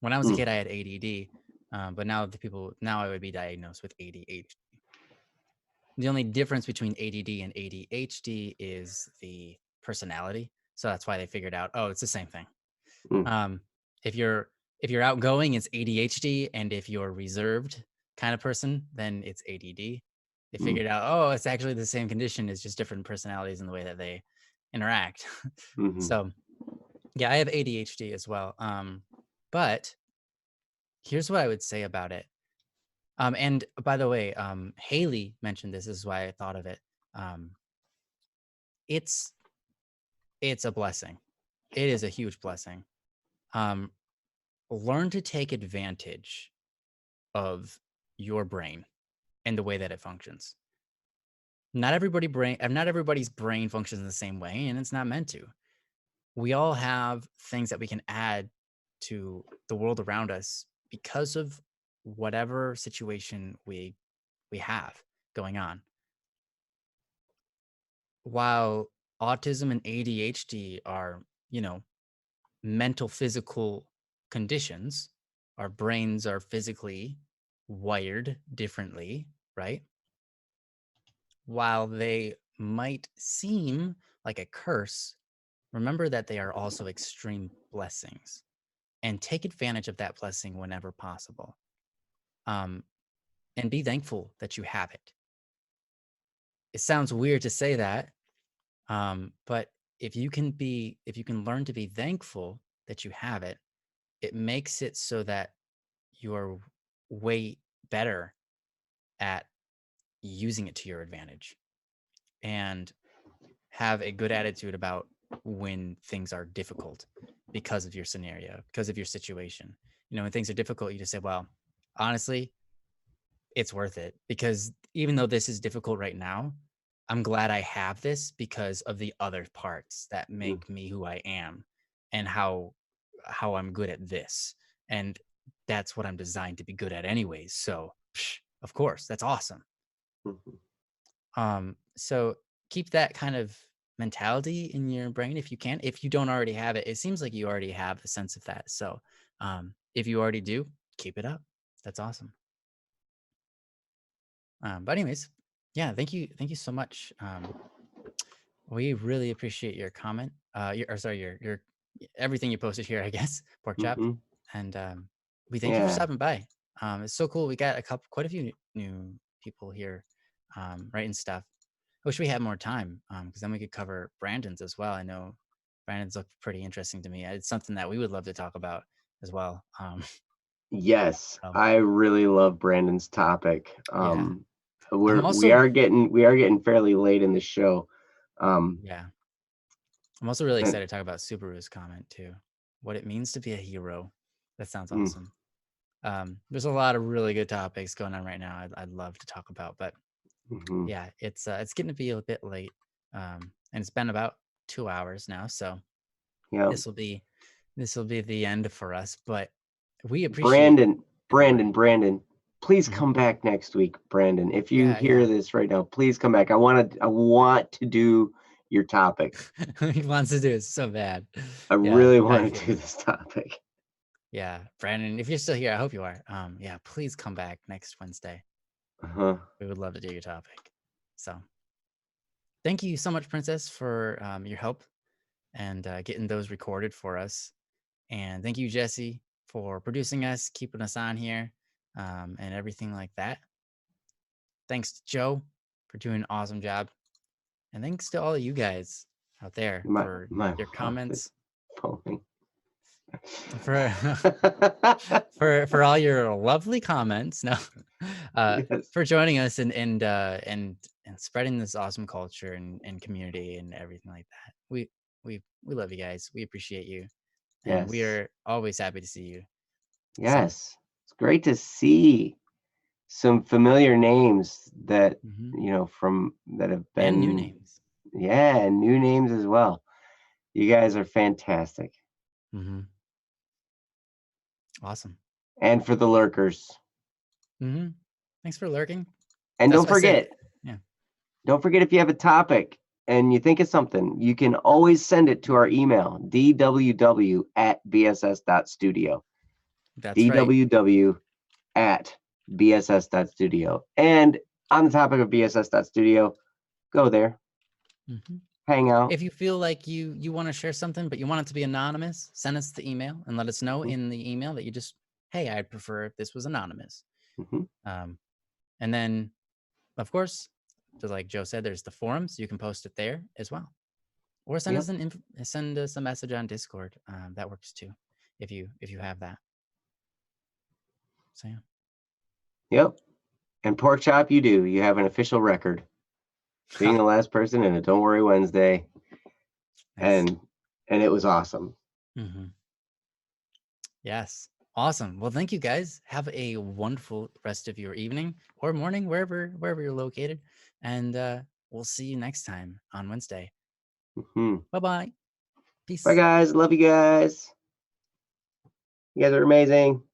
When I was a Mm, kid, I had ADD, but now I would be diagnosed with ADHD. The only difference between ADD and ADHD is the personality. So that's why they figured out, oh, it's the same thing. mm, Um, if you're outgoing, it's ADHD, and if you're reserved kind of person, then it's ADD. They mm, figured out, oh, it's actually the same condition. It's just different personalities in the way that they interact. mhm, So yeah, I have ADHD as well. But here's what I would say about it. And by the way, Haley mentioned this. This is why I thought of it. Um, it's it's a blessing. It is a huge blessing. Um, Learn to take advantage of your brain and the way that it functions. Not everybody's brain functions the same way, and it's not meant to. We all have things that we can add to the world around us because of whatever situation we have going on. While autism and ADHD are, mental physical conditions, our brains are physically wired differently, right? While they might seem like a curse, remember that they are also extreme blessings, and take advantage of that blessing whenever possible. Um, and be thankful that you have it. It sounds weird to say that, but if you can learn to be thankful that you have it, it makes it so that you're way better at using it to your advantage, and have a good attitude about when things are difficult because of your scenario, because of your situation. When things are difficult, you just say, well, honestly, it's worth it, because even though this is difficult right now, I'm glad I have this because of the other parts that mm, make me who I am, and how I'm good at this. And that's what I'm designed to be good at anyways. So, of course, that's awesome. mhm. So keep that kind of mentality in your brain if you can. If you don't already have it, it seems like you already have a sense of that. So if you already do, keep it up. That's awesome. But anyways, yeah, thank you so much. We really appreciate your comment. Or sorry, your everything you posted here, I guess, pork chop. Hmm. And we thank you for Yeah. stopping by. It's so cool. We got quite a few new people here, writing stuff. I wish we had more time, because then we could cover Brandon's as well. I know Brandon's looked pretty interesting to me. It's something that we would love to talk about as well. Yes, So, I really love Brandon's topic. yeah, We're I'm we also are getting fairly late in the show. yeah, I'm also really And, excited to talk about Subaru's comment too. What it means to be a hero. That sounds mm, awesome. There's a lot of really good topics going on right now. I'd love to talk about, but mhm. yeah, it's getting to be a bit late, and it's been about 2 hours now, so Yeah, this will be the end for us. But we appreciate Brandon, everybody. Brandon, please Mhm. come back next week, Brandon. If you Yeah, hear yeah. this right now, please come back. I want to do your topic. He wants to do it so bad. I Yeah, really I want to feel do you. this topic. Yeah, Brandon, if you're still here, I hope you are. Yeah, please come back next Wednesday. Uh-huh. We would love to do your topic. So, thank you so much, Princess, for your help and getting those recorded for us. And thank you, Jesse, for producing us, keeping us on here, and everything like that. Thanks to Joe for doing an awesome job. And thanks to all of you guys out there My for my your mouth is comments, foaming. for for all your lovely comments. No, Yes. for joining us and spreading this awesome culture and community and everything like that. We love you guys. We appreciate you, and we Yes. are always happy to see you. So, Yes. It's great to see some familiar names that, mhm. from that have And new been, names. yeah, and new names as well. You guys are fantastic. Hmm. Awesome. And for the lurkers. Hmm. Thanks for lurking. And That's why I said, yeah. don't forget if you have a topic and you think of something, you can always send it to our email, dww@bss.studio. That's right. dww@bss.studio. And on the topic of bss.studio, go there, Hmm. hang out. If you feel like you want to share something, but you want it to be anonymous, send us the email and let us know Mhm, in the email that you just, hey, I'd prefer if this was anonymous. mhm. Um, and then, of course, just like Joe said, there's the forums. You can post it there as well, or Yep, send us a message on Discord. That works too, if you have that. So yeah. yep. And pork chop, you do. You have an official record. Being the last person in a Don't Worry Wednesday, Nice. and it was awesome. Hmm. Yes. Awesome. Well, thank you guys. Have a wonderful rest of your evening or morning, wherever you're located. And we'll see you next time on Wednesday. Mhm. Bye-bye. Bye, Peace. guys. Love you guys. You guys are amazing.